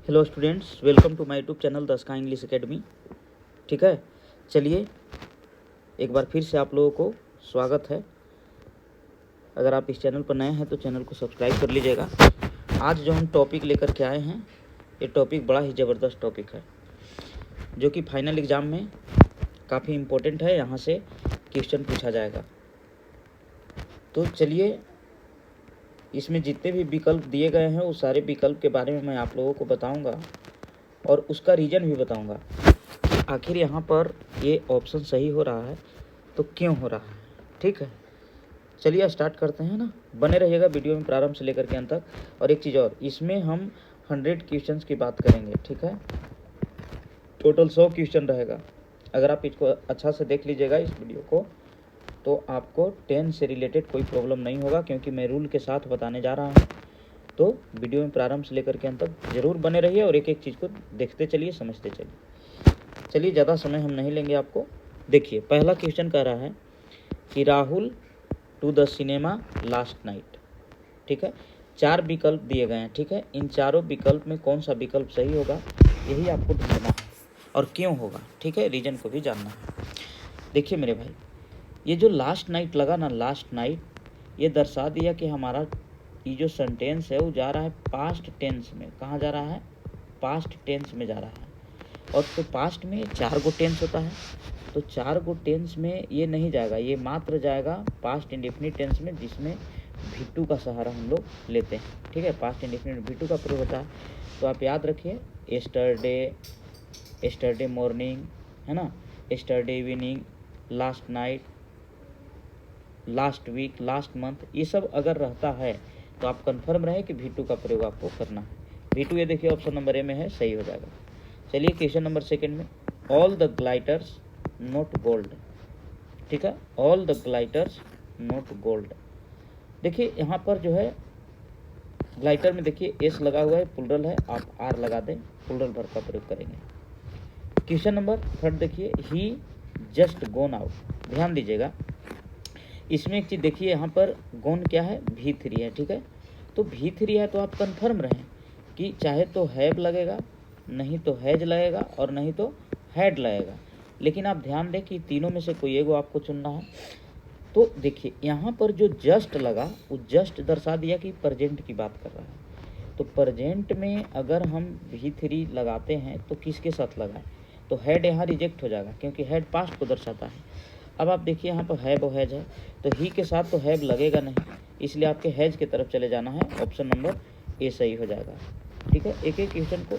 Hello students, welcome to my YouTube channel the sky English academy. ठीक है, चलिए एक बार फिर से आप लोगों को स्वागत है। अगर आप इस चैनल पर नए हैं तो चैनल को सब्सक्राइब कर लीजिएगा। आज जो हम टॉपिक लेकर के आए हैं, ये टॉपिक बड़ा ही ज़बरदस्त टॉपिक है जो कि फाइनल एग्ज़ाम में काफ़ी इम्पोर्टेंट है। यहाँ से क्वेश्चन पूछा जाएगा। तो चलिए, इसमें जितने भी विकल्प दिए गए हैं उस सारे विकल्प के बारे में मैं आप लोगों को बताऊंगा और उसका रीज़न भी बताऊंगा कि आखिर यहाँ पर ये ऑप्शन सही हो रहा है तो क्यों हो रहा है। ठीक है, चलिए स्टार्ट करते हैं ना। बने रहिएगा वीडियो में प्रारंभ से लेकर के अंत तक। और एक चीज़ और, इसमें हम 100 क्वेश्चंस की बात करेंगे। ठीक है, टोटल 100 क्वेश्चन रहेगा। अगर आप इसको अच्छा से देख लीजिएगा इस वीडियो को, तो आपको 10 से रिलेटेड कोई प्रॉब्लम नहीं होगा, क्योंकि मैं रूल के साथ बताने जा रहा हूँ। तो वीडियो में प्रारंभ से लेकर के अंत तक जरूर बने रहिए और एक एक चीज़ को देखते चलिए, समझते चलिए। चलिए, ज़्यादा समय हम नहीं लेंगे आपको। देखिए, पहला क्वेश्चन कह रहा है कि Rahul to the cinema last night. ठीक है, 4 विकल्प दिए गए हैं। ठीक है, इन चारों विकल्प में कौन सा विकल्प सही होगा यही आपको ढूंढना है और क्यों होगा। ठीक है, रीजन को भी जानना है। देखिए मेरे भाई, ये जो लास्ट नाइट लगा ना, लास्ट नाइट, ये दर्शा दिया कि हमारा ये जो सेंटेंस है वो जा रहा है पास्ट टेंस में। कहाँ जा रहा है? पास्ट टेंस में जा रहा है। और तो पास्ट में 4 गो टेंस होता है, तो 4 गो टेंस में ये नहीं जाएगा, ये मात्र जाएगा पास्ट इंडेफिनिट टेंस में, जिसमें भी2 का सहारा हम लोग लेते हैं। ठीक है, पास्ट इंडेफिनिट भी2 का प्रयोग होता है। तो आप याद रखिए, एस्टरडे मॉर्निंग, है ना, yesterday evening, last night, last week, last month, ये सब अगर रहता है तो आप कंफर्म रहे कि भी2 का प्रयोग आपको करना है। भी2 ये देखिए ऑप्शन नंबर ए में है, सही हो जाएगा। चलिए क्वेश्चन नंबर सेकंड में, ऑल द ग्लाइटर्स नॉट गोल्ड। ठीक है, ऑल द ग्लाइटर्स नॉट गोल्ड। देखिए यहाँ पर जो है ग्लाइटर में देखिए एस लगा हुआ है, प्लुरल है, आप आर लगा दें, प्लुरल वर्ब का प्रयोग करेंगे। क्वेश्चन नंबर थर्ड देखिए, ही जस्ट गोन आउट। ध्यान दीजिएगा, इसमें एक चीज़ देखिए, यहाँ पर गोन क्या है? भी3 है। ठीक है, तो भी3 है तो आप कंफर्म रहें कि चाहे तो हैव लगेगा, नहीं तो हैज लगेगा और नहीं तो हैड लगेगा। लेकिन आप ध्यान दें कि तीनों में से कोई एगो आपको चुनना है। तो देखिए यहाँ पर जो जस्ट लगा, वो जस्ट दर्शा दिया कि प्रेजेंट की बात कर रहा है। तो प्रेजेंट में अगर हम भी3 लगाते हैं तो किसके साथ लगाएं? तो हैड यहाँ रिजेक्ट हो जाएगा, क्योंकि हैड पास्ट को दर्शाता है। अब आप देखिए यहाँ पर हैव और हैज है, तो ही के साथ तो हैव लगेगा नहीं, इसलिए आपके हैज की तरफ चले जाना है। ऑप्शन नंबर ए सही हो जाएगा। ठीक है, एक एक क्वेश्चन को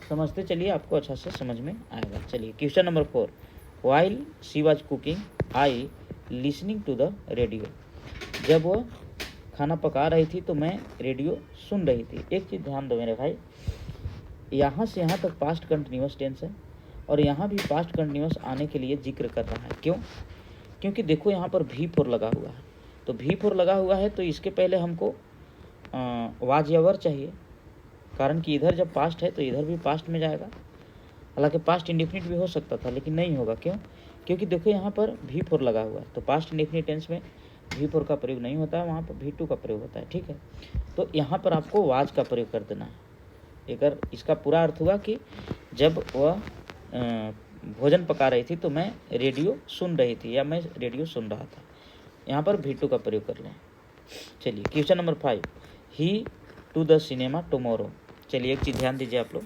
समझते चलिए, आपको अच्छा से समझ में आएगा। चलिए question number 4, while she was cooking I listening to the radio. जब वह खाना पका रही थी तो मैं रेडियो सुन रही थी। एक चीज़ ध्यान दो मेरे भाई, यहाँ से यहाँ तक पास्ट कंटिन्यूअस टेंस है और यहाँ भी पास्ट कंटिन्यूअस आने के लिए जिक्र कर रहा है। क्यों? क्योंकि देखो यहाँ पर भी4 लगा हुआ है, तो भी4 लगा हुआ है तो इसके पहले हमको वाज या वर चाहिए, कारण कि इधर जब पास्ट है तो इधर भी पास्ट में जाएगा। हालांकि पास्ट इंडेफिनिट भी हो सकता था, लेकिन नहीं होगा। क्यों? क्योंकि देखो यहाँ पर भी4 लगा हुआ है, तो पास्ट इंडेफिनिट टेंस में भी4 का प्रयोग नहीं होता है, वहाँ पर भी2 का प्रयोग होता है। ठीक है, तो यहाँ पर आपको वाज का प्रयोग कर देना है। अगर इसका पूरा अर्थ हुआ कि जब वह भोजन पका रही थी तो मैं रेडियो सुन रही थी या मैं रेडियो सुन रहा था, यहाँ पर भी2 का प्रयोग कर लें। चलिए question number 5, he to the cinema tomorrow. चलिए एक चीज़ ध्यान दीजिए आप लोग,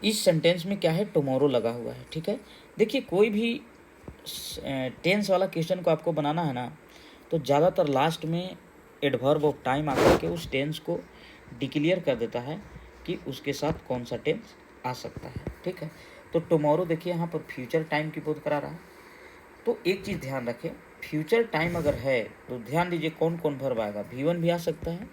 इस सेंटेंस में क्या है? टुमारो लगा हुआ है। ठीक है, देखिए कोई भी टेंस वाला क्वेश्चन को आपको बनाना है ना, तो ज़्यादातर लास्ट में एडवर्ब ऑफ टाइम आकर के उस टेंस को डिक्लेयर कर देता है कि उसके साथ कौन सा टेंस आ सकता है। ठीक है, तो टुमारो देखिए यहाँ पर फ्यूचर टाइम की बोध करा रहा है। तो एक चीज़ ध्यान रखें, फ्यूचर टाइम अगर है तो ध्यान दीजिए कौन कौन वर्ब आएगा। भी1 भी आ सकता है,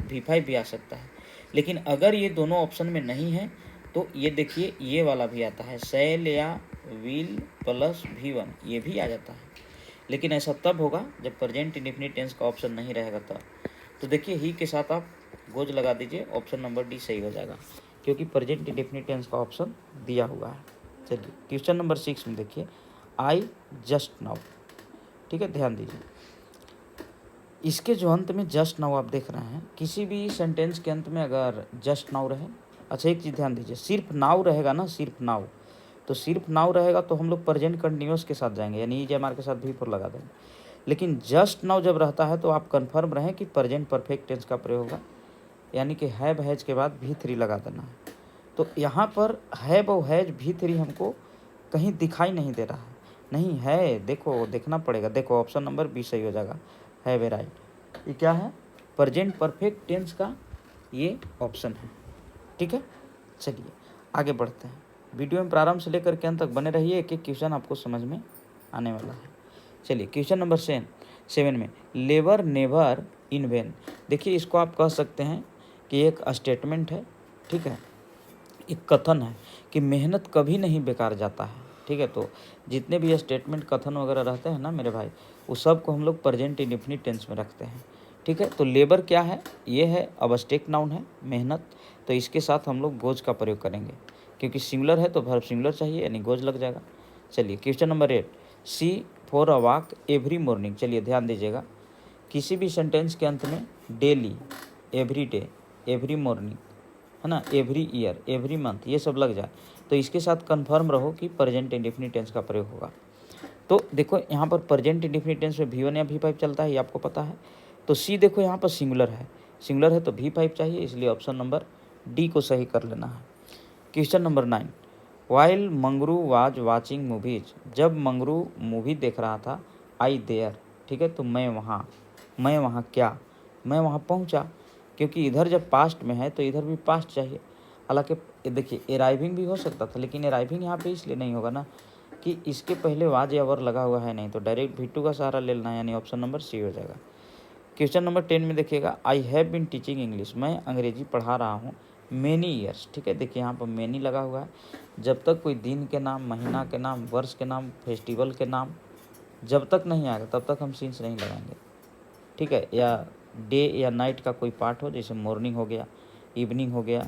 भी5 भी आ सकता है। लेकिन अगर ये दोनों ऑप्शन में नहीं है तो ये देखिए ये वाला भी आता है, शैल या विल प्लस भी1, ये भी आ जाता है। लेकिन ऐसा तब होगा जब प्रेजेंट इंडेफिनिट टेंस का ऑप्शन नहीं रहेगा तब। तो देखिए ही के साथ आप गोज लगा दीजिए, ऑप्शन नंबर डी सही हो जाएगा, क्योंकि प्रेजेंट इंडेफिनिट टेंस का ऑप्शन दिया हुआ है। चलिए क्वेश्चन नंबर 6 में देखिए, आई जस्ट नाउ। ठीक है, ध्यान दीजिए, इसके जो अंत में जस्ट नाउ आप देख रहे हैं, किसी भी सेंटेंस के अंत में अगर जस्ट नाउ रहे, अच्छा एक चीज़ ध्यान दीजिए, सिर्फ नाउ रहेगा ना, सिर्फ नाउ, तो सिर्फ नाउ रहेगा तो हम लोग प्रेजेंट कंटिन्यूअस के साथ जाएंगे, यानी EJMR के साथ V4 लगा देंगे। लेकिन जस्ट नाउ जब रहता है तो आप कन्फर्म रहें कि प्रेजेंट परफेक्ट टेंस का प्रयोग होगा, यानी कि हैव हैज के बाद V3 लगा देना है। तो यहाँ पर हैव और हैज V3 हमको कहीं दिखाई नहीं दे रहा है, नहीं है, देखो देखना पड़ेगा, देखो ऑप्शन नंबर बी सही हो जाएगा, हैव ए राइट। ये क्या है? प्रेजेंट परफेक्ट टेंस का ये ऑप्शन है, ठीक है। चलिए आगे बढ़ते हैं, वीडियो में प्रारंभ से लेकर के अंत तक बने रहिए, एक एक क्वेश्चन आपको समझ में आने वाला है। चलिए क्वेश्चन नंबर 7 में लेबर नेवर इन वेन, देखिए इसको आप कह सकते हैं कि एक स्टेटमेंट है, ठीक है, एक कथन है कि मेहनत कभी नहीं बेकार जाता है, ठीक है। तो जितने भी स्टेटमेंट कथन वगैरह रहते हैं ना मेरे भाई, वो सब को हम लोग प्रेजेंट इंडेफिनिट टेंस में रखते हैं, ठीक है। तो लेबर क्या है? ये है अब्स्ट्रैक्ट नाउन है, मेहनत, तो इसके साथ हम लोग गोज का प्रयोग करेंगे, क्योंकि सिंगुलर है तो वर्ब सिंगुलर चाहिए, यानी गोज लग जाएगा। चलिए question number 8, see for a walk every morning. चलिए ध्यान दीजिएगा, किसी भी सेंटेंस के अंत में daily, every day, every morning, है ना, एवरी ईयर, एवरी मंथ, ये सब लग जाए तो इसके साथ कन्फर्म रहो कि प्रेजेंट इंडेफिनिट टेंस का प्रयोग होगा। तो देखो यहाँ पर प्रेजेंट इंडेफिनिट टेंस में V1 या V5 चलता है, ये आपको पता है। तो सी देखो यहाँ पर सिंगुलर है, सिंगुलर है तो V5 चाहिए, इसलिए ऑप्शन नंबर डी को सही कर लेना है। Question number 9, while Mangru was watching movies, जब मंगरू मूवी देख रहा था, आई देयर, ठीक है, तो मैं वहाँ क्या, मैं वहाँ पहुँचा, क्योंकि इधर जब पास्ट में है तो इधर भी पास्ट चाहिए। हालांकि देखिए अराइविंग भी हो सकता था, लेकिन अराइविंग यहाँ पे इसलिए नहीं होगा ना कि इसके पहले वाज या वर लगा हुआ है नहीं, तो डायरेक्ट V2 का सहारा ले लेना है, यानी ऑप्शन नंबर सी हो जाएगा। क्वेश्चन नंबर 10 में देखिएगा, I have been teaching English, मैं अंग्रेजी पढ़ा रहा हूँ मैनी ईयर्स, ठीक है। देखिए यहाँ पर मैनी लगा हुआ है, जब तक कोई दिन के नाम, महीना के नाम, वर्ष के नाम, फेस्टिवल के नाम जब तक नहीं आएगा तब तक हम सीन्स नहीं लगाएंगे, ठीक है। या डे या नाइट का कोई पार्ट हो, जैसे मॉर्निंग हो गया, इवनिंग हो गया,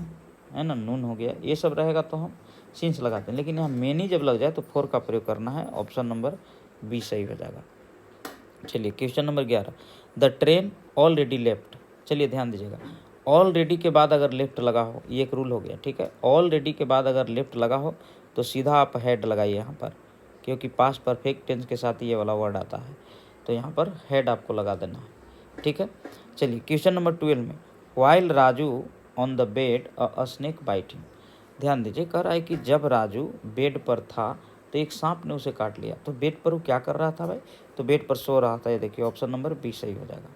है ना, नून हो गया, ये सब रहेगा तो हम सीन्स लगाते हैं। लेकिन यहाँ मेनी जब लग जाए तो 4 का प्रयोग करना है, ऑप्शन नंबर बी सही हो जाएगा। चलिए question number 11, the train already left. चलिए ध्यान दीजिएगा, ऑलरेडी के बाद अगर लेफ्ट लगा हो, ये एक रूल हो गया, ठीक है। ऑलरेडी के बाद अगर लेफ्ट लगा हो तो सीधा आप हेड लगाइए यहाँ पर, क्योंकि पास्ट परफेक्ट टेंस के साथ ये वाला वर्ड आता है, तो यहाँ पर हेड आपको लगा देना है, ठीक है। चलिए क्वेश्चन नंबर 12 में, वाइल Raju on the bed a snake bite him. ध्यान दीजिए, कह रहा है कि जब राजू बेड पर था तो एक सांप ने उसे काट लिया। तो बेड पर वो क्या कर रहा था भाई? तो बेड पर सो रहा था, ये देखिए ऑप्शन नंबर बी सही हो जाएगा,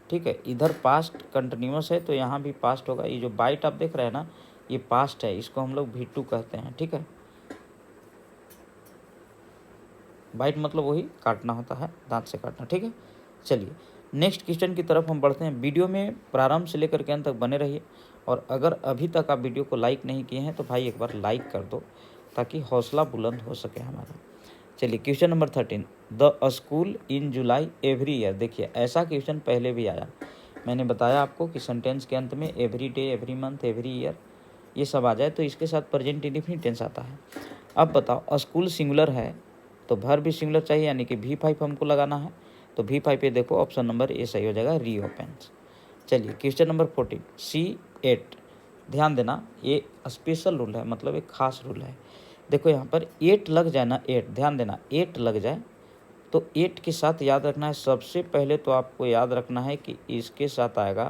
ठीक है। इधर पास्ट कंटिन्यूस है तो यहाँ भी पास्ट होगा। ये जो बाइट आप देख रहे हैं ना, ये पास्ट है, इसको हम लोग V2 कहते हैं, ठीक है। बाइट मतलब वही काटना होता है, दांत से काटना, ठीक है। चलिए नेक्स्ट क्वेश्चन की तरफ हम बढ़ते हैं। वीडियो में प्रारंभ से लेकर के अंत तक बने रहिए, और अगर अभी तक आप वीडियो को लाइक नहीं किए हैं तो भाई एक बार लाइक कर दो, ताकि हौसला बुलंद हो सके हमारा। चलिए question number 13, the school in July every year. देखिए ऐसा क्वेश्चन पहले भी आया, मैंने बताया आपको कि सेंटेंस के अंत में every day, every month, every year ये सब आ जाए तो इसके साथ प्रेजेंट इंडेफिनिट टेंस आता है। अब बताओ, स्कूल सिंगुलर है तो वर्ब भी सिंगुलर चाहिए, यानी कि V5 हमको लगाना है, तो V5 पे देखो ऑप्शन नंबर ए सही हो जाएगा, रीओपन्स। चलिए क्वेश्चन नंबर 14, C8। ध्यान देना, ये स्पेशल रूल है, मतलब एक खास रूल है। देखो यहाँ पर 8 लग जाए ना, 8, ध्यान देना, 8 लग जाए तो 8 के साथ याद रखना है, सबसे पहले तो आपको याद रखना है कि इसके साथ आएगा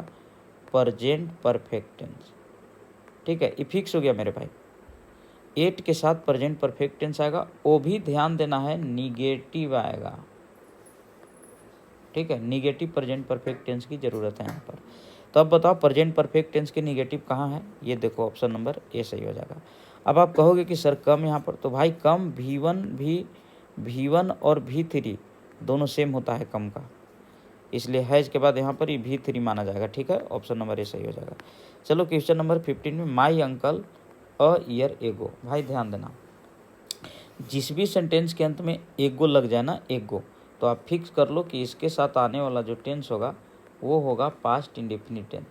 प्रेजेंट परफेक्ट टेंस, ठीक है। ये फिक्स हो गया मेरे भाई, 8 के साथ प्रेजेंट परफेक्ट टेंस आएगा, वो भी ध्यान देना है निगेटिव आएगा, ठीक है। निगेटिव प्रेजेंट परफेक्ट टेंस की ज़रूरत है यहाँ पर। तो अब बताओ प्रेजेंट परफेक्ट टेंस के निगेटिव कहाँ है? ये देखो ऑप्शन नंबर ए सही हो जाएगा। अब आप कहोगे कि सर कम यहाँ पर, तो भाई कम V1 और V3 दोनों सेम होता है कम का, इसलिए हैज के बाद यहाँ पर ही V3 माना जाएगा, ठीक है। ऑप्शन नंबर ए सही हो जाएगा। चलो क्वेश्चन नंबर 15 में, माई अंकल अ ईयर एगो। भाई ध्यान देना, जिस भी सेंटेंस के अंत में एगो लग जाए ना, एगो, तो आप फिक्स कर लो कि इसके साथ आने वाला जो टेंस होगा वो होगा पास्ट इंडेफिनिट टेंस,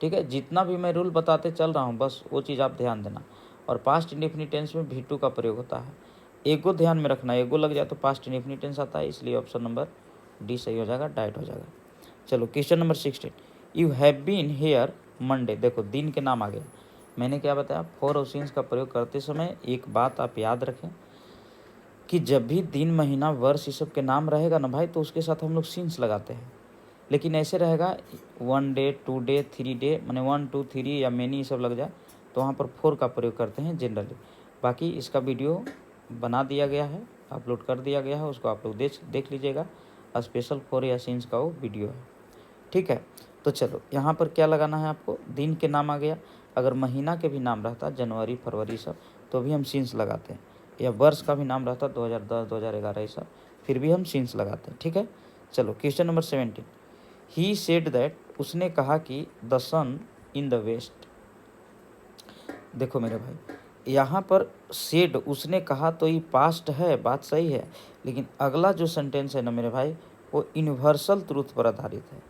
ठीक है। जितना भी मैं रूल बताते चल रहा हूँ बस वो चीज़ आप ध्यान देना। और पास्ट इंडेफिनिट टेंस में V2 का प्रयोग होता है। एगो ध्यान में रखना, एगो लग जाए तो पास्ट इंडेफिनिट टेंस आता है, इसलिए ऑप्शन नंबर डी सही हो जाएगा, डाइट हो जाएगा। चलो question number 16, you have been here Monday. देखो दिन के नाम आ गया। मैंने क्या बताया, फॉर और सिंस का प्रयोग करते समय एक बात आप याद रखें कि जब भी दिन, महीना, वर्ष ये सब के नाम रहेगा ना भाई, तो उसके साथ हम लोग सिंस लगाते हैं। लेकिन ऐसे रहेगा 1 डे, 2 डे, 3 डे, मैंने 1 2 3 या मेनी ये सब लग जाए, तो वहाँ पर फॉर का प्रयोग करते हैं जनरली। बाकी इसका वीडियो बना दिया गया है, अपलोड कर दिया गया है, उसको आप लोग देख लीजिएगा। स्पेशल फॉर या सिंस का वो वीडियो है, ठीक है। तो चलो यहाँ पर क्या लगाना है आपको, दिन के नाम आ गया। अगर महीना के भी नाम रहता, जनवरी, फरवरी सब, तो भी हम सिंस लगाते हैं। या वर्ष का भी नाम रहता 2010, 2011 ये सब, फिर भी हम सिंस लगाते हैं, ठीक है। चलो question number 17, he said that, उसने कहा कि the sun in the west. देखो मेरे भाई, यहाँ पर सेड उसने कहा तो ये पास्ट है, बात सही है, लेकिन अगला जो सेंटेंस है ना मेरे भाई, वो यूनिवर्सल ट्रूथ पर आधारित है।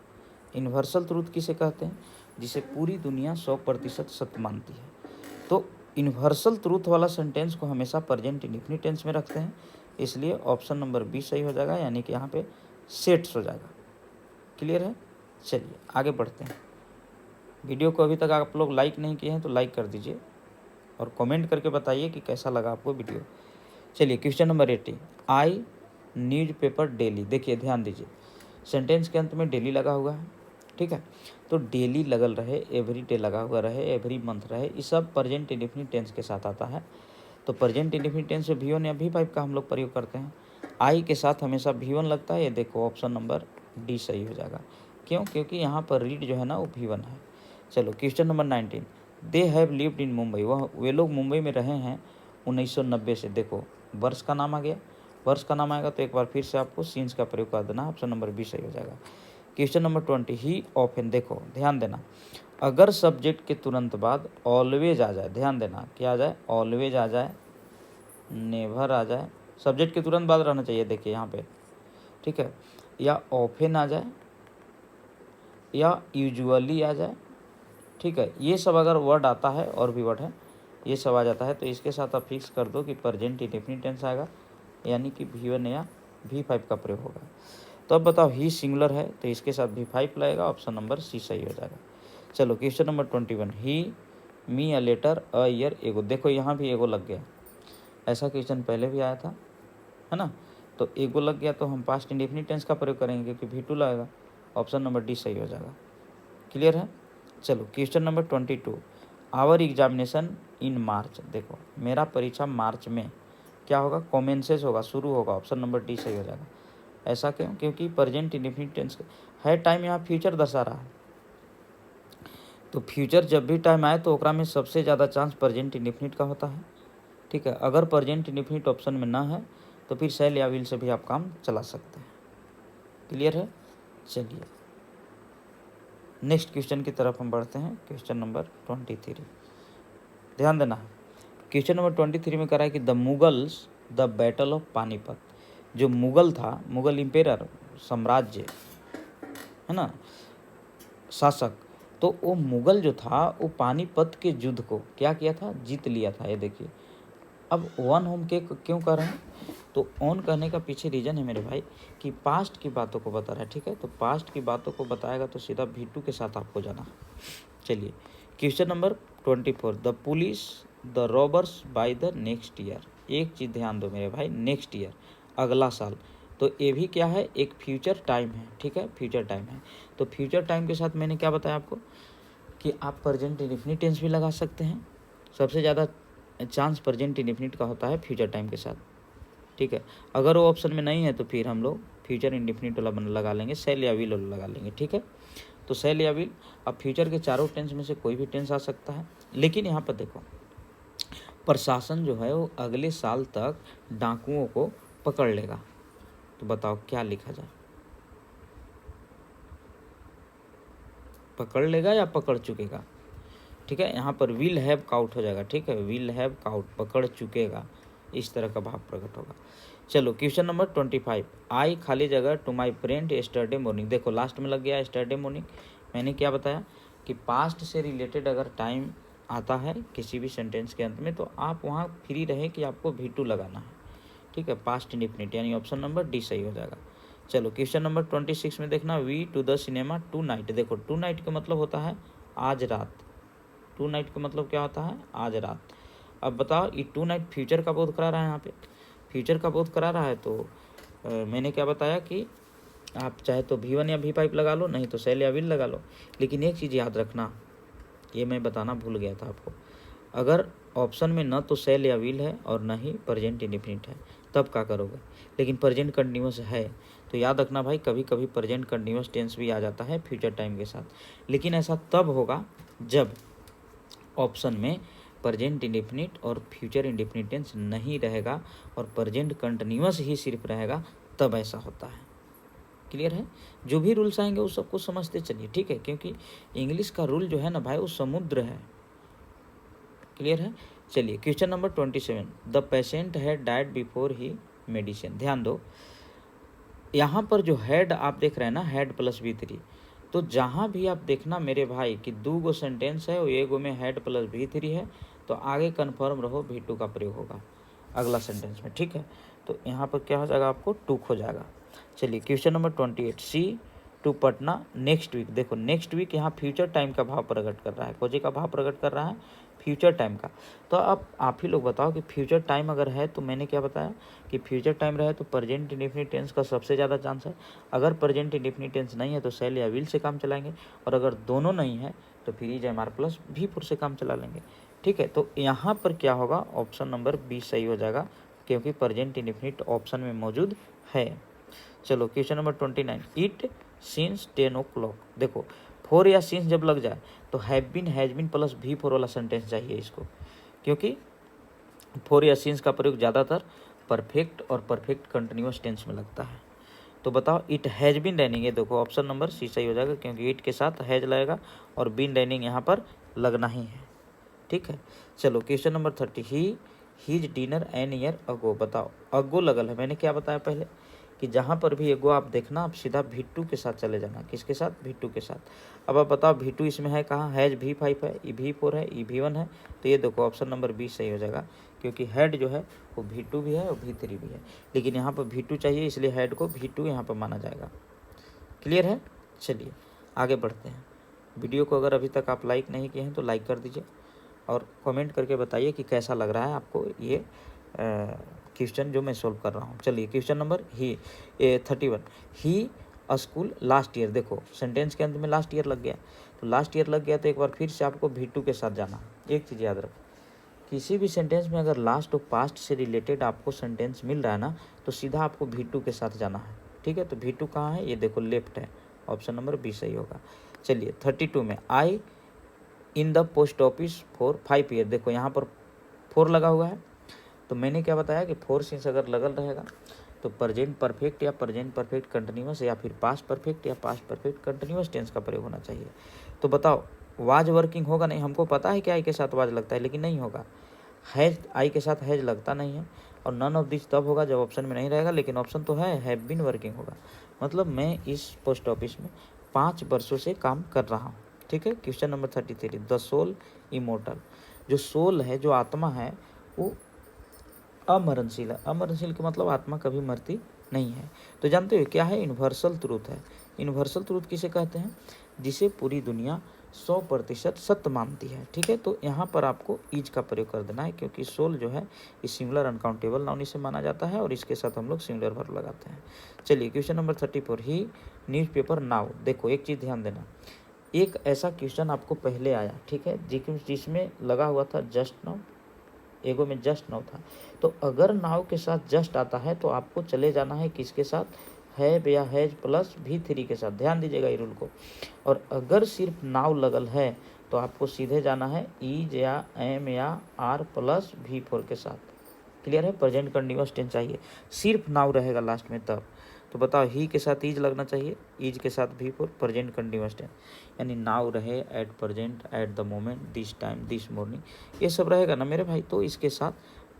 यूनिवर्सल ट्रूथ किसे कहते हैं, जिसे पूरी दुनिया 100% सत्य मानती है। तो यूनिवर्सल ट्रूथ वाला सेंटेंस को हमेशा प्रेजेंट इंडेफिनिट टेंस में रखते हैं, इसलिए ऑप्शन नंबर बी सही हो जाएगा, यानी कि यहाँ पे सेट्स हो जाएगा। क्लियर है। चलिए आगे बढ़ते हैं। वीडियो को अभी तक आप लोग लाइक नहीं किए हैं तो लाइक कर दीजिए और कमेंट करके बताइए कि कैसा लगा आपको वीडियो। चलिए क्वेश्चन नंबर 18, आई न्यूज पेपर डेली। देखिए ध्यान दीजिए, सेंटेंस के अंत में डेली लगा हुआ है, ठीक है। तो डेली लगल रहे, एवरी डे लगा हुआ रहे, एवरी मंथ रहे, ये सब प्रेजेंट इंडेफिनिट टेंस के साथ आता है। तो प्रेजेंट इंडेफिनिट टेंस में V1 या V5 का हम लोग प्रयोग करते हैं। आई के साथ हमेशा V1 लगता है, ये देखो ऑप्शन नंबर डी सही हो जाएगा। क्यों, क्योंकि यहाँ पर रीड जो है ना वो V1 है। चलो question number 19, they have lived in Mumbai. वे लोग मुंबई में रहे हैं 1990 से। देखो वर्ष का नाम आ गया, वर्ष का नाम आएगा तो एक बार फिर से आपको सिंस का प्रयोग कर देना, ऑप्शन नंबर बी सही हो जाएगा। क्वेश्चन नंबर 20, ही ऑफन। देखो ध्यान देना, अगर सब्जेक्ट के तुरंत बाद ऑलवेज आ जाए, ध्यान देना क्या आ जाए, ऑलवेज आ जाए, नेवर आ जाए, सब्जेक्ट के तुरंत बाद रहना चाहिए, देखिए यहाँ पे, ठीक है, या ऑफन आ जाए, या यूजुअली आ जाए, ठीक है, ये सब अगर वर्ड आता है, और भी वर्ड है, ये सब आ जाता है, तो इसके साथ आप फिक्स कर दो कि प्रेजेंट इंडेफिनिट टेंस आएगा, यानी कि V1 या V5 का प्रयोग होगा। तो अब बताओ, ही सिंगुलर है तो इसके साथ V5 लगेगा, ऑप्शन नंबर सी सही हो जाएगा। चलो question number 21, he me a letter a year ago. देखो यहाँ भी एगो लग गया, ऐसा क्वेश्चन पहले भी आया था, है ना। तो एगो लग गया तो हम पास्ट इंडेफिनिट टेंस का प्रयोग करेंगे क्योंकि V2 लगेगा, ऑप्शन नंबर डी सही हो जाएगा। क्लियर है। चलो question number 22, our examination in March. देखो मेरा परीक्षा मार्च में क्या होगा, कॉमेंसेस होगा, शुरू होगा, ऑप्शन नंबर डी सही हो जाएगा। ऐसा क्यों, क्योंकि प्रेजेंट इंडेफिनिट टेंस है, टाइम यहाँ फ्यूचर दर्शा रहा है, तो फ्यूचर जब भी टाइम आए तो ओकरा में सबसे ज़्यादा चांस प्रेजेंट इंडेफिनिट का होता है, ठीक है। अगर प्रेजेंट इंडेफिनिट ऑप्शन में ना है तो फिर शैल या विल से भी आप काम चला सकते हैं। क्लियर है। चलिए नेक्स्ट क्वेश्चन की तरफ हम बढ़ते हैं, क्वेश्चन नंबर 23। ध्यान देना है, क्वेश्चन नंबर 23 में करा है कि the Mughals the battle of Panipat. जो मुगल था, मुगल इम्पेयर, साम्राज्य है ना, शासक, तो वो मुगल जो था वो पानीपत के युद्ध को क्या किया था, जीत लिया था। ये देखिए, अब वन होम के क्यों कर रहे हैं, तो ऑन करने का पीछे रीज़न है मेरे भाई कि पास्ट की बातों को बता रहा है, ठीक है। तो पास्ट की बातों को बताएगा तो सीधा V2 के साथ आपको जाना। चलिए question number 24, the police the robbers by the next year. एक चीज़ ध्यान दो मेरे भाई, नेक्स्ट ईयर, अगला साल, तो ये भी क्या है, एक फ्यूचर टाइम है, ठीक है, फ्यूचर टाइम है। तो फ्यूचर टाइम के साथ मैंने क्या बताया आपको कि आप प्रेजेंट इंडेफिनिट टेंस भी लगा सकते हैं। सबसे ज़्यादा चांस प्रेजेंट इंडेफिनिट का होता है फ्यूचर टाइम के साथ, ठीक है। अगर वो ऑप्शन में नहीं है तो फिर हम लोग फ्यूचर इंडेफिनिट वाला लगा लेंगे, शैल या विल वाला लगा लेंगे, ठीक है। तो शैल या विल, अब फ्यूचर के चारों टेंस में से कोई भी टेंस आ सकता है। लेकिन यहाँ पर देखो, प्रशासन जो है वो अगले साल तक डाकुओं को पकड़ लेगा, तो बताओ क्या लिखा जाए, पकड़ लेगा या पकड़ चुकेगा, ठीक है। यहाँ पर विल हैव काउट हो जाएगा, ठीक है, विल हैव काउट, पकड़ चुकेगा, इस तरह का भाव प्रकट होगा। चलो क्वेश्चन नंबर 25, आई खाली जगह to my friend yesterday morning. देखो लास्ट में लग गया एस्टरडे मॉर्निंग। मैंने क्या बताया कि पास्ट से रिलेटेड अगर टाइम आता है किसी भी सेंटेंस के अंत में तो आप वहाँ फ्री रहें कि आपको V2 लगाना है, ठीक है, पास्ट इंडेफिनिट, यानी ऑप्शन नंबर डी सही हो जाएगा। चलो क्वेश्चन नंबर 26 में देखना, we to the cinema tonight. देखो टू नाइट का मतलब होता है आज रात, टू नाइट का मतलब क्या होता है आज रात। अब बताओ ये टू नाइट फ्यूचर का बोध करा रहा है, यहाँ पे फ्यूचर का बोध करा रहा है। तो मैंने क्या बताया कि आप चाहे तो V1 या V5 लगा लो, नहीं तो सेल या विल लगा लो। लेकिन एक चीज़ याद रखना, ये मैं बताना भूल गया था आपको, अगर ऑप्शन में न तो सेल या विल है और न ही प्रेजेंट इंडेफिनिट है, तब क्या करोगे। लेकिन प्रेजेंट कंटिन्यूस है तो याद रखना भाई, कभी कभी प्रेजेंट कंटिन्यूस टेंस भी आ जाता है फ्यूचर टाइम के साथ। लेकिन ऐसा तब होगा जब ऑप्शन में प्रेजेंट इंडेफिनिट और फ्यूचर इंडेफिनिट टेंस नहीं रहेगा और प्रेजेंट कंटिन्यूस ही सिर्फ रहेगा, तब ऐसा होता है। क्लियर है। जो भी रूल्स आएंगे उस सबको समझते चलिए, ठीक है, क्योंकि इंग्लिश का रूल जो है ना भाई वो समुद्र है। क्लियर है। चलिए question number 27, the patient had died before he medicine. ध्यान दो, यहाँ पर जो हैड आप देख रहे हैं ना, हैड प्लस V3, तो जहाँ भी आप देखना मेरे भाई कि 2 गो सेंटेंस है, वो एगो में हैड प्लस V3 है, तो आगे कन्फर्म रहो V2 का प्रयोग होगा अगला सेंटेंस में, ठीक है। तो यहाँ पर क्या हो जाएगा, आपको टूक हो जाएगा। चलिए question number 28, see to Patna next week. देखो नेक्स्ट वीक यहाँ फ्यूचर टाइम का भाव प्रकट कर रहा है, कोजी का भाव प्रकट कर रहा है फ्यूचर टाइम का। तो अब आप ही लोग बताओ कि फ्यूचर टाइम अगर है तो मैंने क्या बताया कि फ्यूचर टाइम रहे तो प्रेजेंट इंडेफिनिट टेंस का सबसे ज़्यादा चांस है। अगर प्रेजेंट इंडेफिनिट टेंस नहीं है तो सेल या विल से काम चलाएंगे, और अगर दोनों नहीं है तो फिर is M R plus V4 से काम चला लेंगे, ठीक है। तो यहाँ पर क्या होगा, ऑप्शन नंबर 20 सही हो जाएगा, क्योंकि प्रेजेंट इंडेफिनिट ऑप्शन में मौजूद है। चलो question number 29, it since 10 o'clock। देखो 4 या सिंस जब लग जाए तो have been has been plus V4 वाला सेंटेंस चाहिए इसको, क्योंकि 4 या सिंस का प्रयोग ज़्यादातर परफेक्ट और परफेक्ट कंटिन्यूस टेंस में लगता है। तो बताओ इट हैज़ बीन रनिंग, ये देखो ऑप्शन नंबर C सही हो जाएगा, क्योंकि इट के साथ हैज लगेगा और बीन रनिंग यहाँ पर लगना ही है, ठीक है। चलो question number 30, his dinner an year ago. बताओ अगो लगल है, मैंने क्या बताया पहले कि जहाँ पर भी एगो आप देखना, आप सीधा V2 के साथ चले जाना। किसके साथ, V2 के साथ। अब आप बताओ V2 इसमें है कहाँ, हैज V5 है, ई V4 है, ई V1 है, तो ये देखो ऑप्शन नंबर 20 सही हो जाएगा, क्योंकि हेड जो है वो V2 भी है और V3 भी है, लेकिन यहाँ पर V2 चाहिए, इसलिए हेड को V2 यहाँ पर माना जाएगा। क्लियर है। चलिए आगे बढ़ते हैं। वीडियो को अगर अभी तक आप लाइक नहीं किए हैं तो लाइक कर दीजिए और कमेंट करके बताइए कि कैसा लग रहा है आपको ये क्वेश्चन जो मैं सोल्व कर रहा हूँ। चलिए क्वेश्चन नंबर 31, ही स्कूल लास्ट ईयर। देखो सेंटेंस के अंत में लास्ट ईयर लग गया, तो लास्ट ईयर लग गया तो एक बार फिर से आपको V2 के साथ जाना। एक चीज़ याद रखो, किसी भी सेंटेंस में अगर लास्ट और पास्ट से रिलेटेड आपको सेंटेंस मिल रहा है ना, तो सीधा आपको V2 के साथ जाना है, ठीक है। तो V2 कहाँ है, ये देखो लेफ्ट है, ऑप्शन नंबर 20 सही होगा। चलिए 32 में, I in the post office for 5 year. देखो यहाँ पर 4 लगा हुआ है, तो मैंने क्या बताया कि 4 सिंस अगर लगल रहेगा तो प्रेजेंट परफेक्ट या प्रेजेंट परफेक्ट कंटिन्यूस या फिर पास्ट परफेक्ट या पास्ट परफेक्ट कंटिन्यूस टेंस का प्रयोग होना चाहिए। तो बताओ वाज वर्किंग होगा नहीं, हमको पता है कि आई के साथ वाज लगता है, लेकिन नहीं होगा। हैज, आई के साथ हैज लगता नहीं है, और नन ऑफ दिस तब होगा जब ऑप्शन में नहीं रहेगा, लेकिन ऑप्शन तो है, हैव बीन वर्किंग होगा। मतलब मैं इस पोस्ट ऑफिस में 5 वर्षों से काम कर रहा हूँ, ठीक है। Question number 33, the soul immortal. जो सोल है, जो आत्मा है, वो अमरणशील है। अमरणशील का मतलब आत्मा कभी मरती नहीं है। तो जानते हो क्या है, यूनिवर्सल ट्रूथ है। यूनिवर्सल ट्रूथ किसे कहते हैं, जिसे पूरी दुनिया 100% सत्य मानती है, ठीक है। तो यहाँ पर आपको इज का प्रयोग कर देना है, क्योंकि सोल जो है ये सिंगुलर अनकाउंटेबल नाउन इसे माना जाता है और इसके साथ हम लोग सिंगुलर वर्ब लगाते हैं। चलिए क्वेश्चन नंबर 34, ही न्यूज़पेपर नाउ। देखो एक चीज़ ध्यान देना, एक ऐसा क्वेश्चन आपको पहले आया, ठीक है, जिसमें लगा हुआ था जस्ट नाउ, एगो में जस्ट नाउ था। तो अगर नाउ के साथ जस्ट आता है तो आपको चले जाना है किसके साथ, हैव या हैज प्लस V3 के साथ। ध्यान दीजिएगा ये रूल को। और अगर सिर्फ नाउ लगल है तो आपको सीधे जाना है इज या एम या आर प्लस V4 के साथ। क्लियर है। प्रेजेंट कंटिन्यूअस टेंस चाहिए, सिर्फ नाउ रहेगा लास्ट में तब। तो बताओ ही के साथ इज लगना चाहिए, इज के साथ V4, प्रेजेंट कंटिन्यूअस टेंस, यानी नाउ रहे, at present, at the moment, this time, this morning, ये सब रहेगा ना मेरे भाई। तो इसके साथ